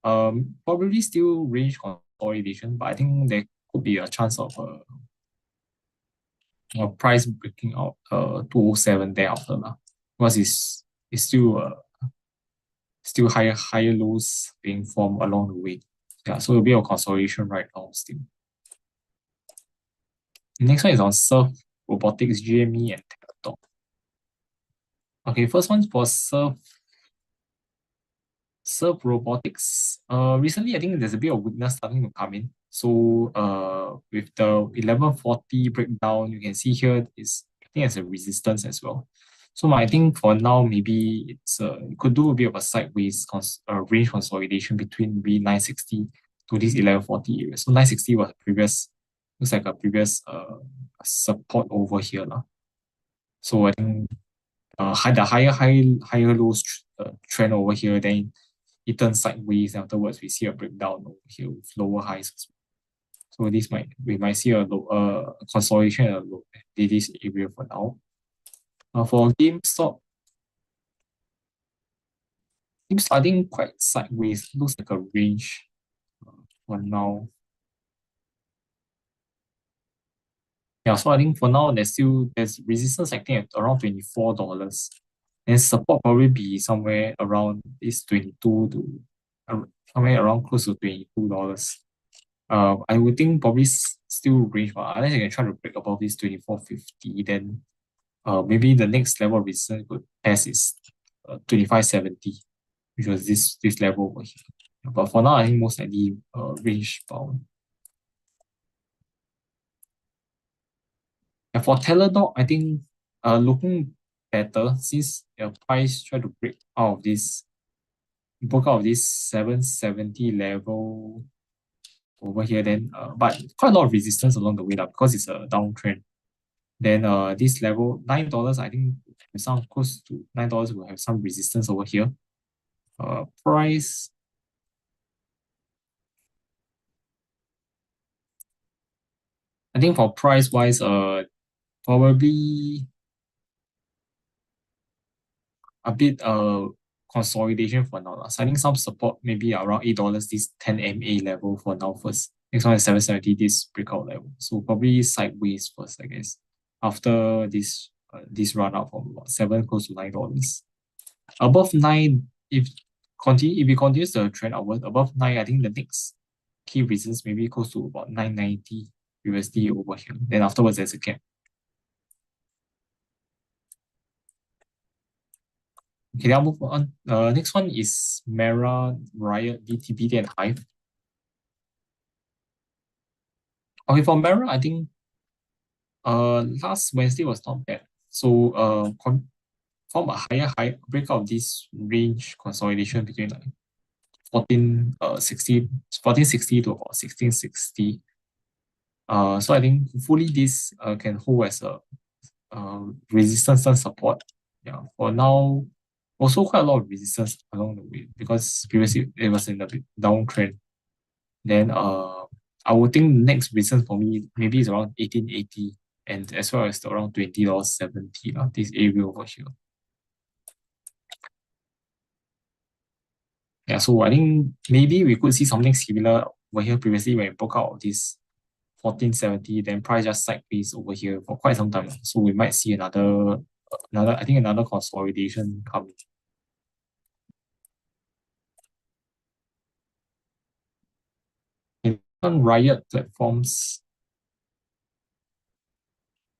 probably still range consolidation, but I think there could be a chance of a price breaking out 207 thereafter lah. Because it's still higher lows being formed along the way. Yeah, so a bit of consolidation right now still. The next one is on Surf Robotics, GME, and Teladoc. Okay, first one for Surf Robotics. Recently I think there's a bit of weakness starting to come in. So with the 1140 breakdown, you can see here is I think it's a resistance as well. So I think for now maybe it could do a bit of a sideways range consolidation between maybe 960 to this 1140 area. So 960 was looks like a previous support over here lah. So I think the higher lows trend over here, then it turns sideways. Afterwards, we see a breakdown over here with lower highs as well. So we might see a consolidation at this area for now. For GameStop, I think quite sideways. Looks like a range for now. Yeah, so I think for now there's resistance acting at around $24. And support probably be somewhere around this 22 to somewhere around close to $22. I would think probably still range, but unless you can try to break above this 24.50, then maybe the next level of resistance could pass is 25.70, which was this level over here. But for now, I think most likely range bound. And for Teladoc, I think looking better since the price try to broke out of this 770 level over here, then but quite a lot of resistance along the way lah, because it's a downtrend. Then this level $9, I think some close to $9 will have some resistance over here. Price, I think for price wise, probably a bit consolidation for now. So I think some support maybe around $8, this 10 MA level for now first. Next one is 770, this breakout level. So probably sideways first, I guess. After this run up from about 7 close to $9. Above 9, if it continues the trend upward, above 9, I think the next key resistance maybe close to about 990 USD over here. Then afterwards there's a gap. Okay, then I'll move on. Next one is Mera, Riot, DTB, and Hive. Okay, for Mera, I think last Wednesday was not bad. So form a higher high breakout of this range consolidation between like 1460 to about 1660. So I think hopefully this can hold as a resistance and support. Yeah, for now, also quite a lot of resistance along the way because previously it was in a bit downtrend. Then I would think next resistance for me maybe is around 1880 and as well as around $20.70 this area over here. Yeah, so I think maybe we could see something similar over here previously when it broke out of this 1470, then price just sideways over here for quite some time. So we might see another consolidation coming. On Riot platforms.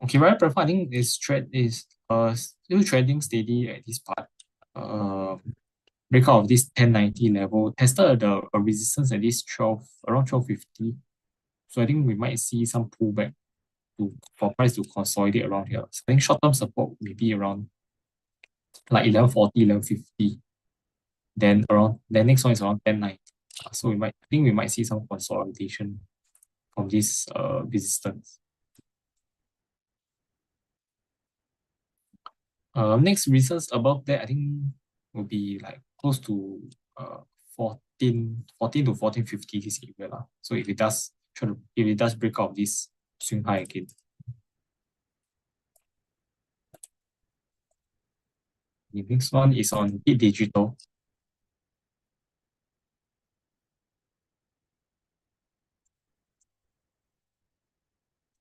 Okay, Riot platform I think is still trending steady at this part. Breakout of this 1090 level, tested a resistance at this around 1250. So I think we might see some pullback for price to consolidate around here. So I think short-term support may be around like 1140, 1150. Then next one is around 1090. So I think we might see some consolidation from this resistance. Next resistance above that I think will be like close to 14 to 1450 this area lah. So if it does break out this swing high again. The next one is on Bit Digital.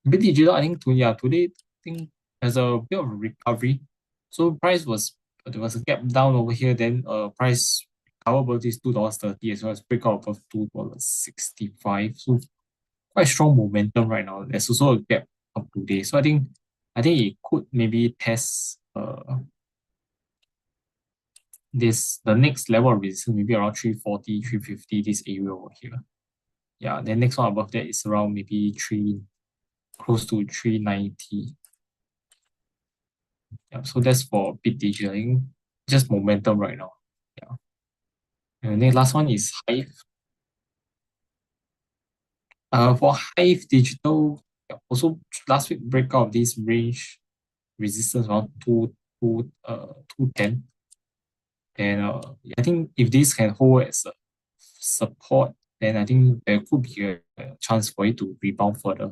Bit Digital, I think today I think there's a bit of a recovery. So price was there was a gap down over here, then price recover above this $2.30 as well as breakout above $2.65. So quite strong momentum right now. There's also a gap up today. So I think it could maybe test this the next level of resistance, maybe around 340, 350, this area over here. Yeah, then next one above that is around maybe close to 390. Yeah, so that's for bit digital. I think just momentum right now. Yeah. And then last one is Hive. For Hive Digital, yeah, also last week breakout of this range resistance around 210. And I think if this can hold as a support, then I think there could be a chance for it to rebound further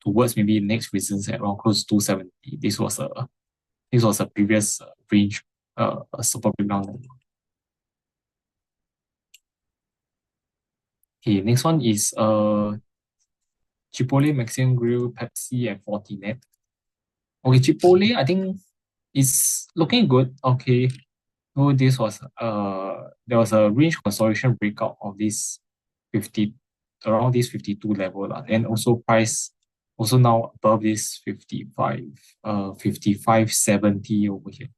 towards maybe next resistance at around close to 270. This was a previous range support breakdown level. Okay, next one is Chipotle, Mexican Grill, Pepsi, and Fortinet. Okay, Chipotle, I think is looking good. Okay, so this was there was a range consolidation breakout of this 50 around this 52 level lah. And also price also now above this 55.70 over here.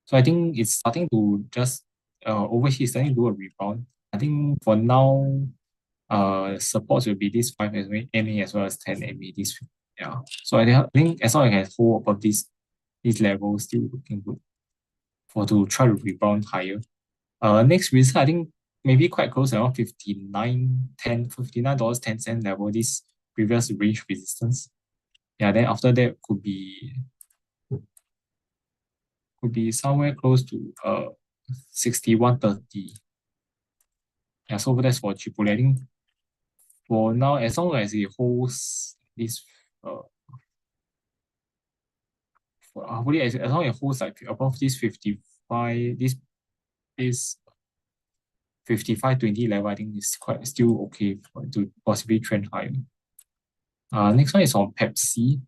So I think it's starting to just over here it's starting to do a rebound. I think for now supports will be this 5 MA as well as 10 MA. This yeah. So I think as long as I can hold above this level, still looking good for to try to rebound higher. Next resistance, I think maybe quite close around 59.10 level, this previous range resistance. Yeah, then after that could be somewhere close to 61.30. Yeah, so that's for Chipotle. I think for now, as long as it holds this hopefully as long as it holds like above this 55, this 55.20 level, I think is quite still okay to possibly trend higher. Next one is on Pepsi.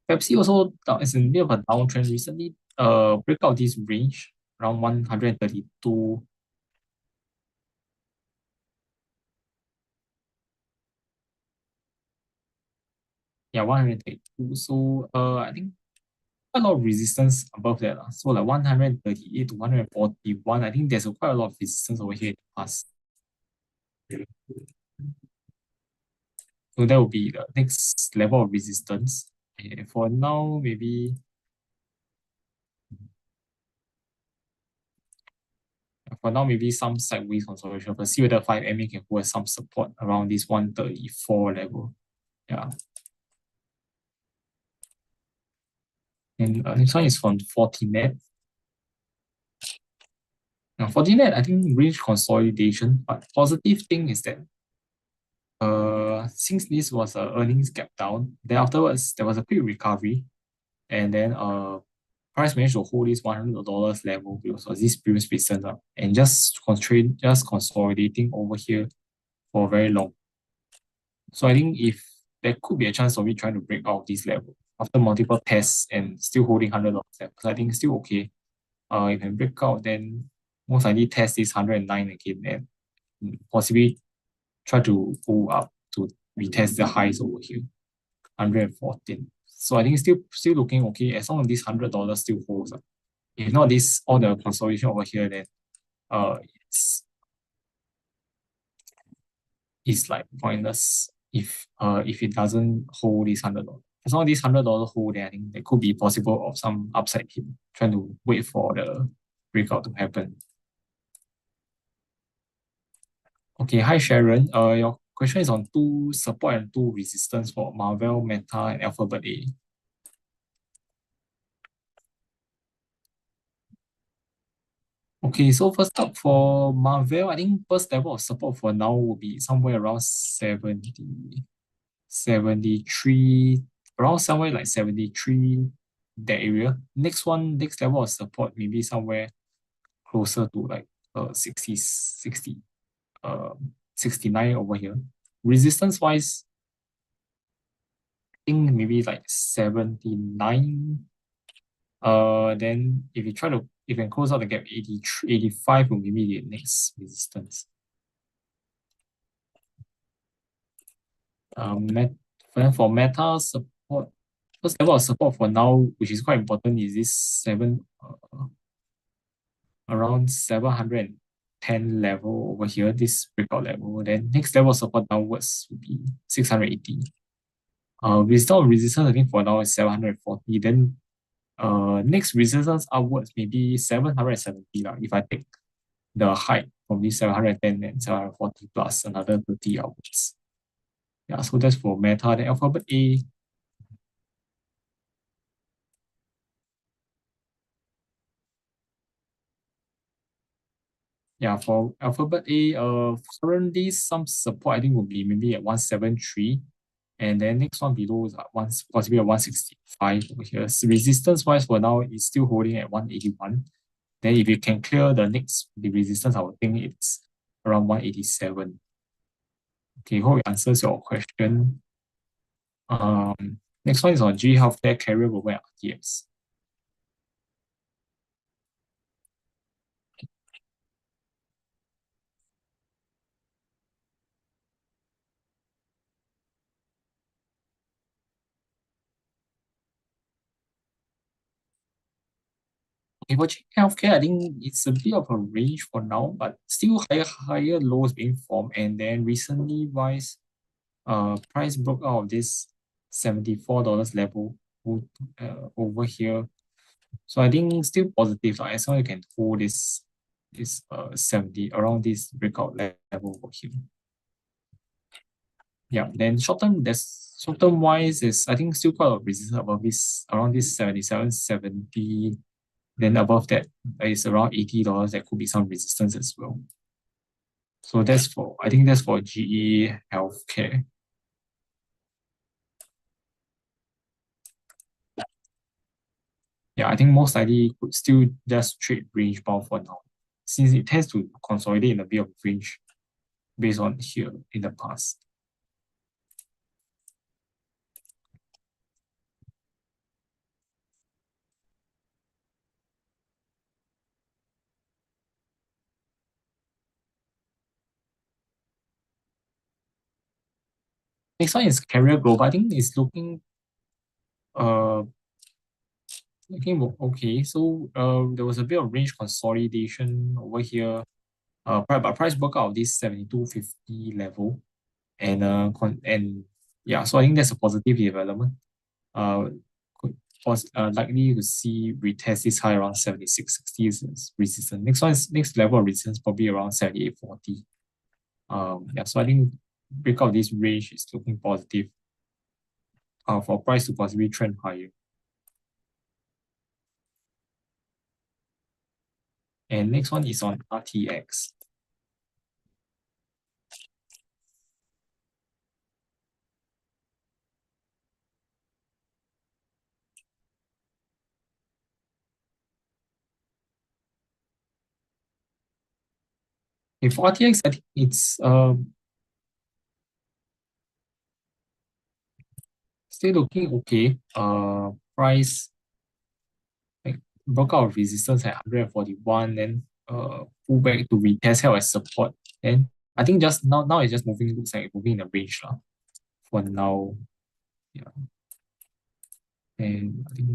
Pepsi also is in a bit of a downtrend recently. Break out this range around 132. Yeah, 132. So I think quite a lot of resistance above that. So like 138 to 141. I think there's quite a lot of resistance over here in the past. So that will be the next level of resistance. And for now, maybe some sideways consolidation. But see whether 5 MA can hold some support around this 134 level. Yeah. And next one is from Fortinet. Now, Fortinet, I think range consolidation, but positive thing is that since this was a earnings gap down, then afterwards there was a quick recovery, and then price managed to hold this $100 level because of this previous resistance and just consolidating over here for very long. So I think if there could be a chance of it trying to break out of this level after multiple tests and still holding $100 level, so I think still okay. If can break out, then most likely test this 109 again and possibly try to go up to retest the highs over here, 114. So I think still looking okay as long as this $100 still holds. If not this all the consolidation over here, then uh it's it's like pointless if it doesn't hold this $100. As long as this $100 hold, then I think there could be possible of some upside here. Trying to wait for the breakout to happen. Okay, hi Sharon. Your question is on two support and two resistance for Marvel, Meta, and Alphabet A. Okay, so first up for Marvel, I think first level of support for now will be somewhere around 73, around somewhere like 73, that area. Next level of support, maybe somewhere closer to like 60, 69 over here. Resistance wise, I think maybe like 79. Then if you try to, if you can close out the gap, 83, 85 will maybe the next resistance. Met, then for Meta support, first level of support for now, which is quite important, is this around 710 level over here, this breakout level. Then next level of support downwards would be 680. Resistance, I think for now is 740. Then next resistance upwards, maybe 770 lah, if I take the height from this 710 and 740 plus another 30 outwards. Yeah, so that's for Meta. Then Alphabet A, yeah, for Alphabet A, currently some support I think will be maybe at 173. And then next one below is at possibly at 165 over here. So resistance wise for now it's still holding at 181. Then if you can clear the resistance, I would think it's around 187. Okay, hope it answers your question. Next one is on G Healthcare, Carrier Global, and RTX. Okay, for G Healthcare, I think it's a bit of a range for now, but still higher lows being formed. And then recently wise, price broke out of this $74 level over here. So I think still positive as long as you can hold this 70 around this breakout level over here. Yeah, then short term wise is I think still quite a resistance above this around this 77, 70. Then above that is around $80. That could be some resistance as well. So I think that's for GE Healthcare. Yeah, I think most likely could still just trade range bound for now, since it tends to consolidate in a bit of range based on here in the past. Next one is Carrier Global. I think it's uh looking okay. So there was a bit of range consolidation over here. But price broke out of this 72.50 level, and yeah, so I think that's a positive development. Could likely to see retest this high around 76.60 as resistance. Next level of resistance probably around 78.40. Yeah, so I think breakout this range is looking positive. For price to possibly trend higher. And next one is on RTX. For RTX, I think it's still looking okay. Price like broke out of resistance at 141, then pull back to retest held as support. Then I think just now it's just looks like moving in the range lah. For now. Yeah. And I think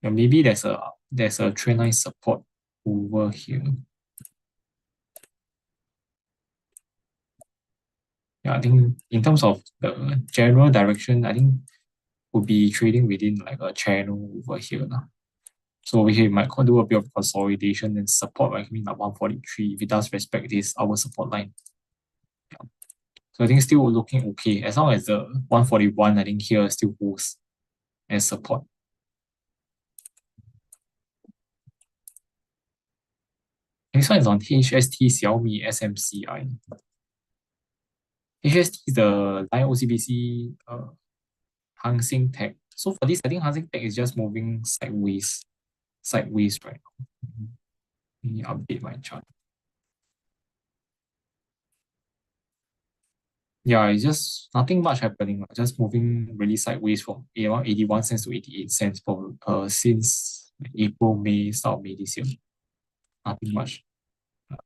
yeah, maybe there's a trend line support over here. Yeah, I think in terms of the general direction, I think would be trading within like a channel over here lah. So over here, you might do a bit of consolidation and support, like like 143 if it does respect this our support line. Yeah. So I think still looking okay as long as the 141, I think here still holds as support. Next one is on HST, Xiaomi, SMCI. HST is the Line OCBC Hang Seng Tech So for this, I think Housing Tech is just moving sideways right now. Let me update my chart. Yeah, it's just nothing much happening. Just moving really sideways from around 81 cents to 88 cents for since April, May, start of May this year. Nothing much.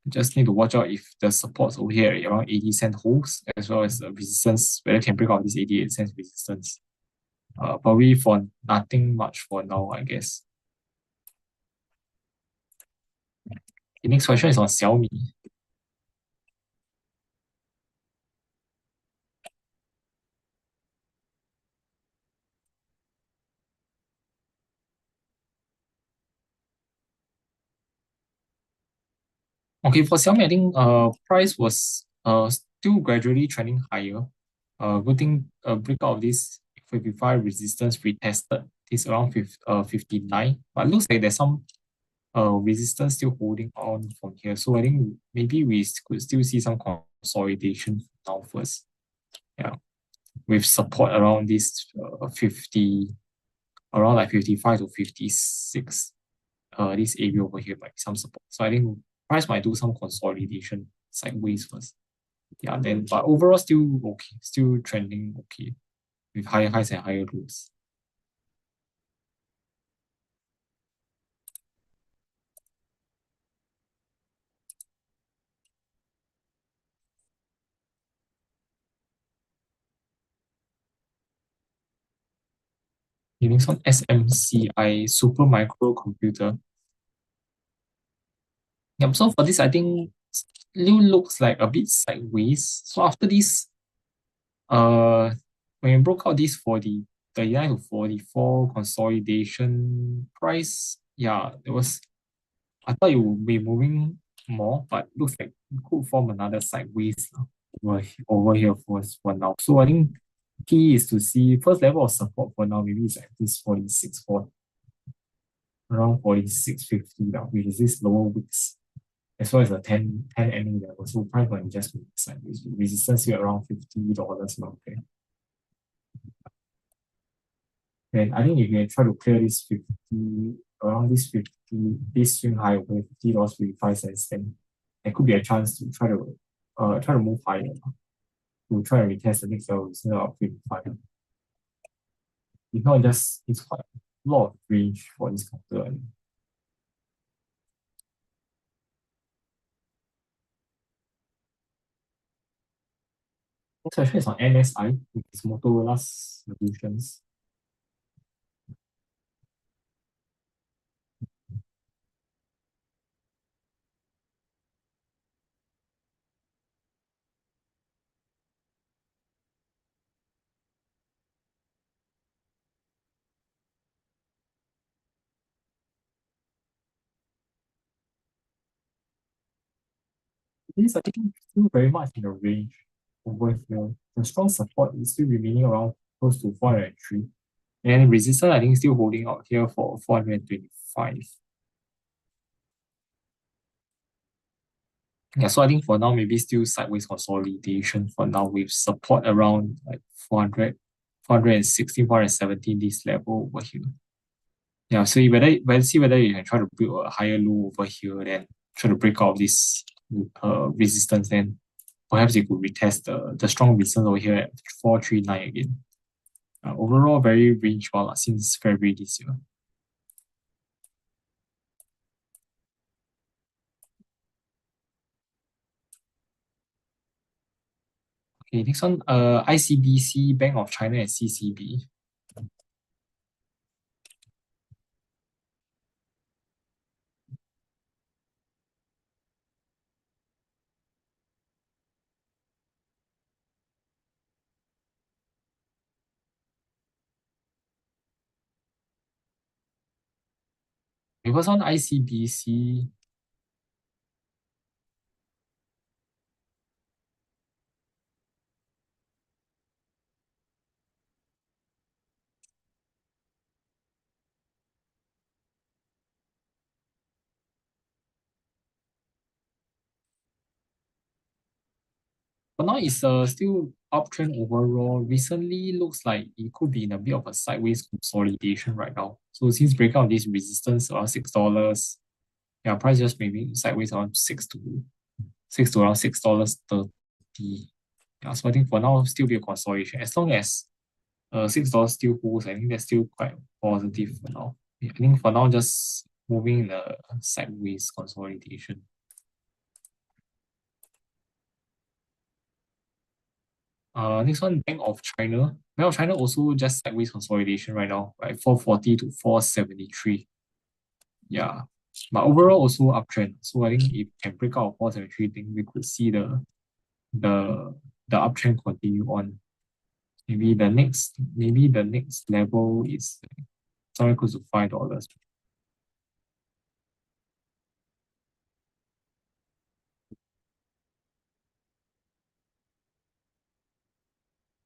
Just need to watch out if the supports over here at around 80 cent holds, as well as the resistance, whether it can break out this 88 cents resistance. Probably for nothing much for now, I guess. The next question is on Xiaomi. Okay, for Xiaomi, I think price was still gradually trending higher. Good thing breakout of this 55 resistance retested this around 59, but looks like there's some resistance still holding on from here. So I think maybe we could still see some consolidation now first. Yeah, with support around this 50, around like 55 to 56. This area over here might be some support. So I think price might do some consolidation sideways first. Yeah, then but overall still okay, still trending okay with higher highs and higher lows. The next one, SMCI Super Micro Computer. Yep, so for this, I think still looks like a bit sideways. So after this, uh, when we broke out this 39 to 44 consolidation price, yeah, it was, I thought it would be moving more, but looks like it could form another sideways over here for now. So I think key is to see first level of support for now, maybe it's at this 46 for around 46.50 now, which is this lower wicks, as well as the 10 MA level. So price might just move sideways. Resistance here around $50 now. Okay. And I think if you try to clear this 50, around this 50, this swing high over $50.55, then there could be a chance to try to move higher to try and retest the next level instead of 55. If not, just it's quite a lot of range for this counter. Next question is on MSI, which is Motorola's solutions. This I think still very much in the range over here. The strong support is still remaining around close to 403. And resistance I think still holding out here for 425. Yeah, so I think for now maybe still sideways consolidation for now with support around like 400, 416, 417 this level over here. Yeah, so you better see whether you can try to build a higher low over here, then try to break out this resistance, then perhaps you could retest the strong resistance over here at 439 again. Overall, very range while since February this year. Okay, next one, ICBC, Bank of China, and CCB. Because on ICBC, for now it's still uptrend overall, recently looks like it could be in a bit of a sideways consolidation right now. So since breakout this resistance around $6, yeah, price just maybe sideways around six to around $6.30. Yeah, so I think for now still be a consolidation. As long as $6 still holds, I think that's still quite positive for now. Yeah, I think for now just moving in a sideways consolidation. Next one, Bank of China. Bank of China also just sideways consolidation right now, right? 440 to 473. Yeah. But overall also uptrend. So I think if it can break out of 473, I think we could see the the uptrend continue on. Maybe the next level is somewhere close to $5.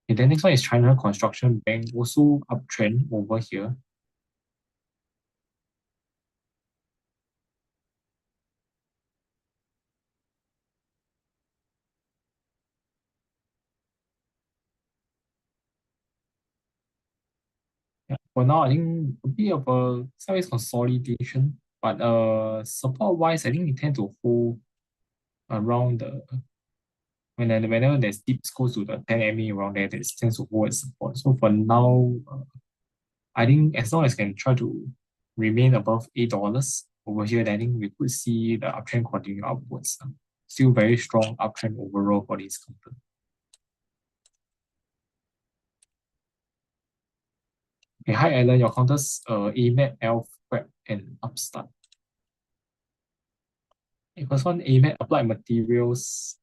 And then next one is China Construction Bank, also uptrend over here. Yeah, for now, I think a bit of a sideways consolidation, but support wise, I think it tend to hold around whenever there's dips close to the 10 MA around there, that tends to hold as support. So for now, I think as long as can try to remain above $8 over here, then I think we could see the uptrend continue upwards. Still very strong uptrend overall for this company. Okay, hi Alan, your counters AMAT, Elf, Web, and Upstart. Okay, first one, AMAT Applied Materials.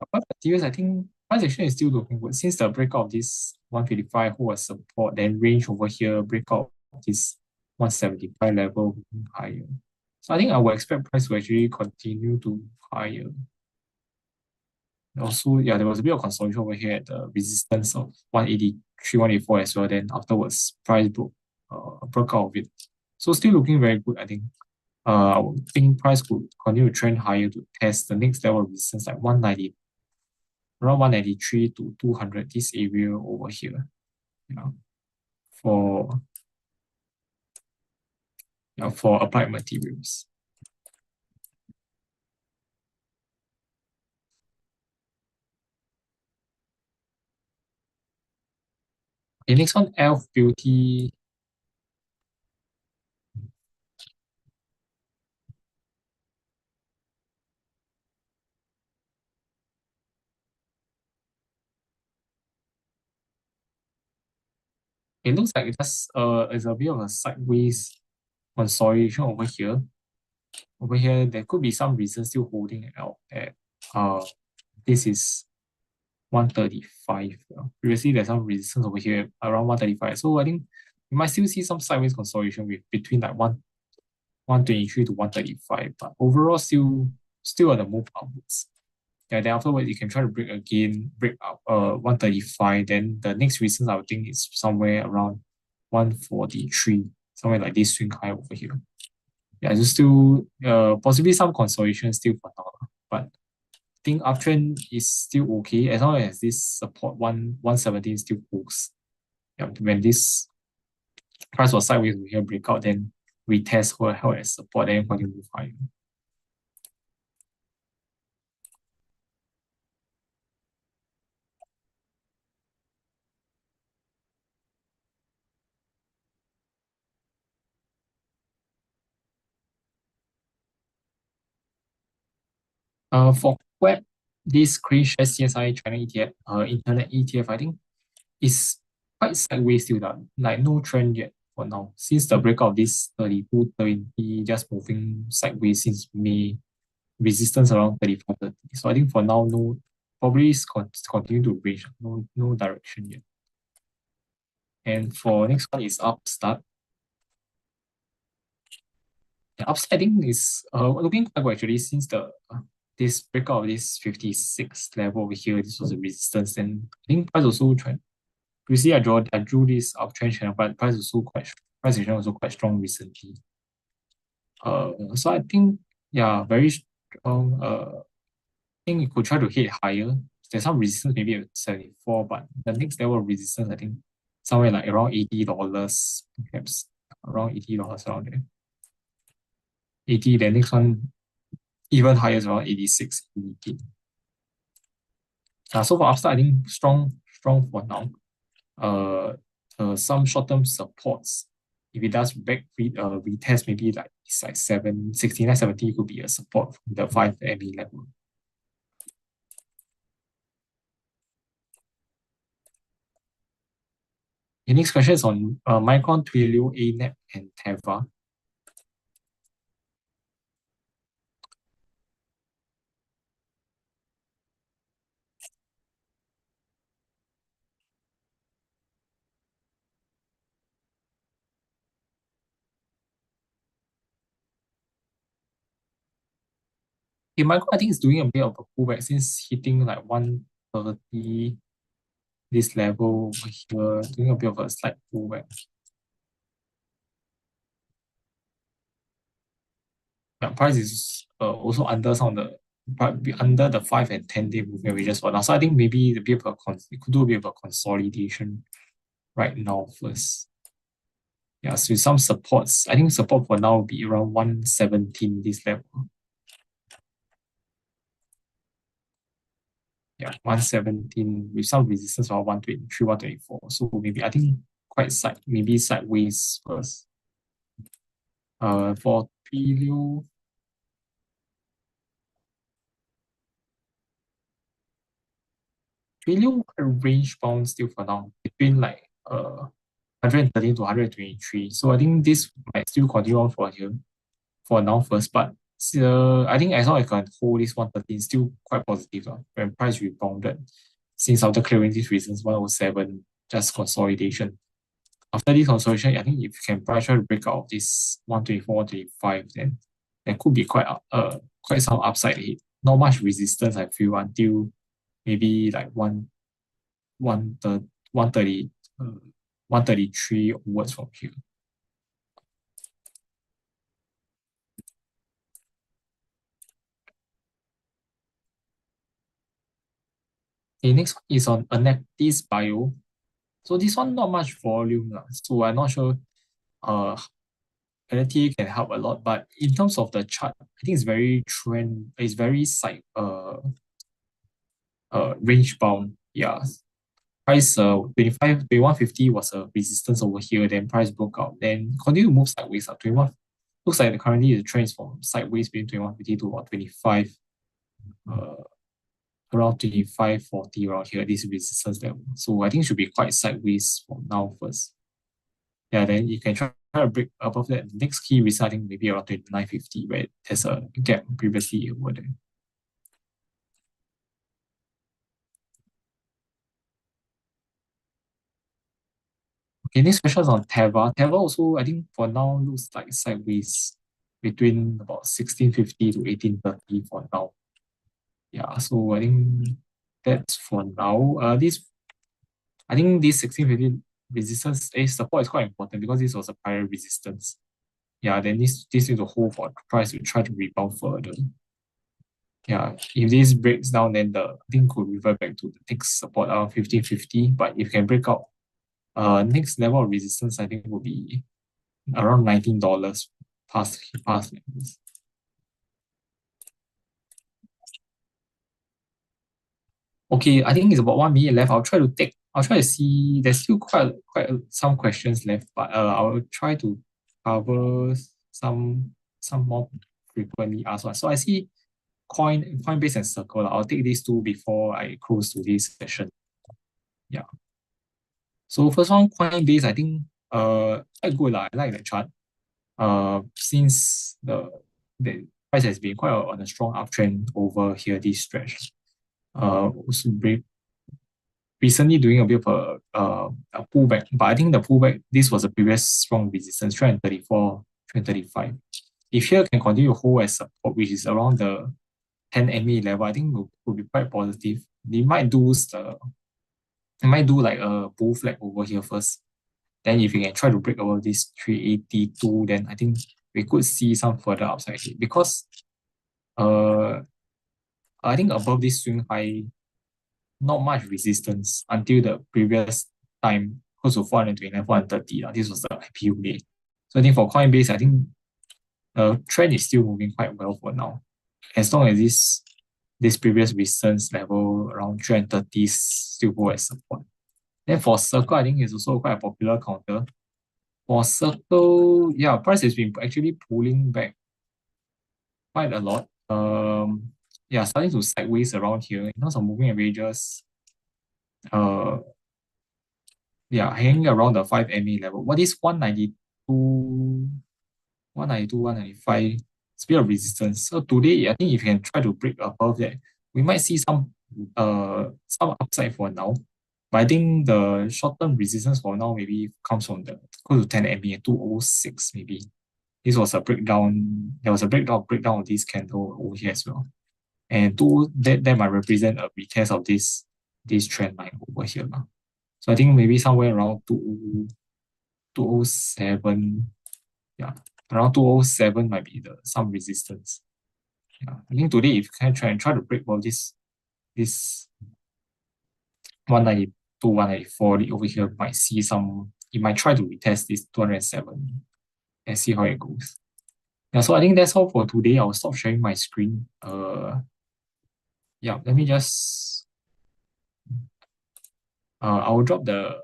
Applied Materials, I think price action is still looking good since the breakout of this 155 who was support, then range over here, breakout of this 175 level higher. So I think I would expect price to actually continue to higher. Also, yeah, there was a bit of consolidation over here at the resistance of 183, 184 as well. Then afterwards, price broke out of it. So still looking very good, I think. I would think price could continue to trend higher to test the next level of resistance like 190, around 193 to 200, this area over here. Yeah, for for applied materials. Okay, next one, Elf Beauty. It looks like it's a bit of a sideways consolidation over here. Over here, there could be some reason still holding it out at this is 135. Previously, there's some resistance over here around 135. So I think you might still see some sideways consolidation with between like 123 to 135. But overall, still on the move upwards. Yeah, then afterwards you can try to break up 135. Then the next resistance I would think is somewhere around 143, somewhere like this swing high over here. Yeah, just still possibly some consolidation still for now, but I think uptrend is still okay as long as this support 117 still holds. Yeah, when this price was sideways we here breakout, then retest or held as support, then continue to move higher. For web, this green share CSI China ETF, internet ETF, I think is quite sideways still done. Like no trend yet for now. Since the breakout of this 32.20, just moving sideways since May, resistance around 35.30. So I think for now, no, probably is continue to range, no direction yet. And for next one is Upstart. The Upstart I think is looking quite good actually since the this breakout of this 56 level over here, this was a resistance, and I think price also trend. You see, I drew this uptrend channel, but price action also quite strong recently. So I think yeah, very strong. I think you could try to hit higher. There's some resistance maybe at 74, but the next level of resistance, I think somewhere like around $80, perhaps around $80 around there. 80, the next one even higher is around 86, 88. So for upside, I think strong for now. Uh, some short-term supports. If it does retest, maybe like it's like 69, 70 could be a support from the 5 MA level. The next question is on Micron, Twilio, ANAP, and Teva. Micron, I think is doing a bit of a pullback since hitting like 130, this level over here, doing a bit of a slight pullback. Yeah, price is also under some of the but under the 5 and 10 day moving averages for now. So I think maybe the bit of it could do a bit of a consolidation right now first. Yeah, so with some supports, I think support for now will be around 117 this level. Yeah, 117 with some resistance around 123, 124. So maybe I think maybe sideways first. For Twilio, range bound still for now between like 113 to 123. So I think this might still continue on for here for now first, but I think as long as I can hold this 113, still quite positive when price rebounded since after clearing these reasons 107, just consolidation. After this consolidation, I think if you can price try to break out of this 124, 125, then there could be quite some upside hit. Not much resistance, I feel, until maybe like 130, 133 onwards from here. The next one is on Anactis Bio. So this one not much volume lah. So I'm not sure NFT can help a lot, but in terms of the chart, I think it's very side range bound. Yeah. Price 2150 was a resistance over here, then price broke out, then continue to move sideways up. 21 looks like currently the trend is from sideways between 2150 to about 25 uh around 2540 around here, this resistance level. So I think it should be quite sideways for now first. Yeah, then you can try to break above that. The next key resistance, I think maybe around 2950, where there's a gap previously over there. Okay, next question is on Teva. Teva also, I think for now looks like sideways between about 1650 to 1830 for now. Yeah, so I think that's for now. I think this 1650 resistance support is quite important because this was a prior resistance. Yeah, then this need to hold for price to try to rebound further. Yeah, if this breaks down, then the thing could revert back to the next support around 1550. But if you can break out, next level of resistance, I think will be around $19 past levels. Okay, I think it's about 1 minute left. I'll try to see. There's still quite some questions left, but I'll try to cover some more frequently asked ones. So I see Coinbase and Circle. I'll take these two before I close to this session. Yeah. So first one, Coinbase, I think quite good lah. I like the chart. Since the price has been quite on a strong uptrend over here this stretch. Also recently doing a bit of a pullback, but I think the pullback, this was a previous strong resistance, 334, 335. If here can continue to hold as support, which is around the 10 MA level, I think will be quite positive. They might do like a bull flag over here first. Then if you can try to break over this 382, then I think we could see some further upside here because uh I think above this swing high, not much resistance until the previous time, close to 429, 430. This was the IPO day. So I think for Coinbase, I think the trend is still moving quite well for now. As long as this previous resistance level around 330 still go as support. Then for Circle, I think it's also quite a popular counter. For Circle, yeah, price has been actually pulling back quite a lot. Yeah, starting to sideways around here in terms of moving averages. Uh, yeah, hanging around the 5 MA level. What is 192, 192, 195? It's a bit of resistance. So today, I think if you can try to break above that, we might see some upside for now. But I think the short-term resistance for now maybe comes from the close to 10 MA, 206 maybe. This was a breakdown. There was a breakdown of this candle over here as well. And that might represent a retest of this trend line over here now. So I think maybe somewhere around 207, yeah, around 207 might be some resistance. Yeah, I think today if you can try to break above this 192, 194 over here might see some. You might try to retest this 207 and see how it goes. Yeah, so I think that's all for today. I'll stop sharing my screen. Yeah, let me just I'll drop the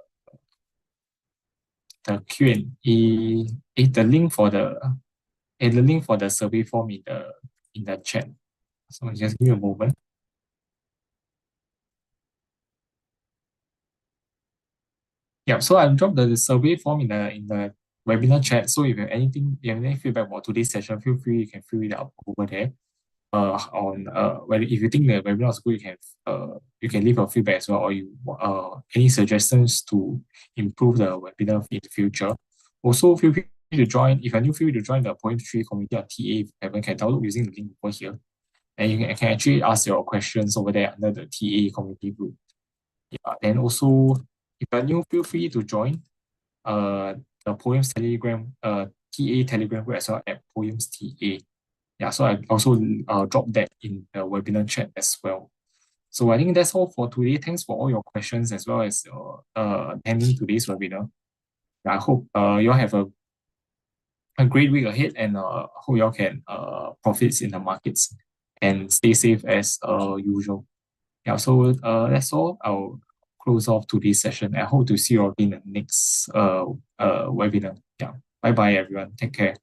Q&A, the link for the survey form in the chat. So just give me a moment. Yeah, so I've dropped the survey form in the webinar chat. So if you have any feedback about today's session, feel free, you can fill it up over there. On whether if you think the webinar is good, you can leave a feedback as well, or you any suggestions to improve the webinar in the future. Also, feel free to join. If you're new, feel free to join the Point 3 community on TA. If you haven't, can download using the link over here. And you can actually ask your questions over there under the TA community group. Yeah, and also if you're new, feel free to join the Poems Telegram TA Telegram group as well at Poems TA. Yeah, so I also dropped that in the webinar chat as well. So I think that's all for today. Thanks for all your questions as well as attending today's webinar. I hope you all have a great week ahead and hope you all can profits in the markets and stay safe as usual. Yeah, so that's all. I'll close off today's session. I hope to see you all in the next webinar. Yeah, bye bye everyone. Take care.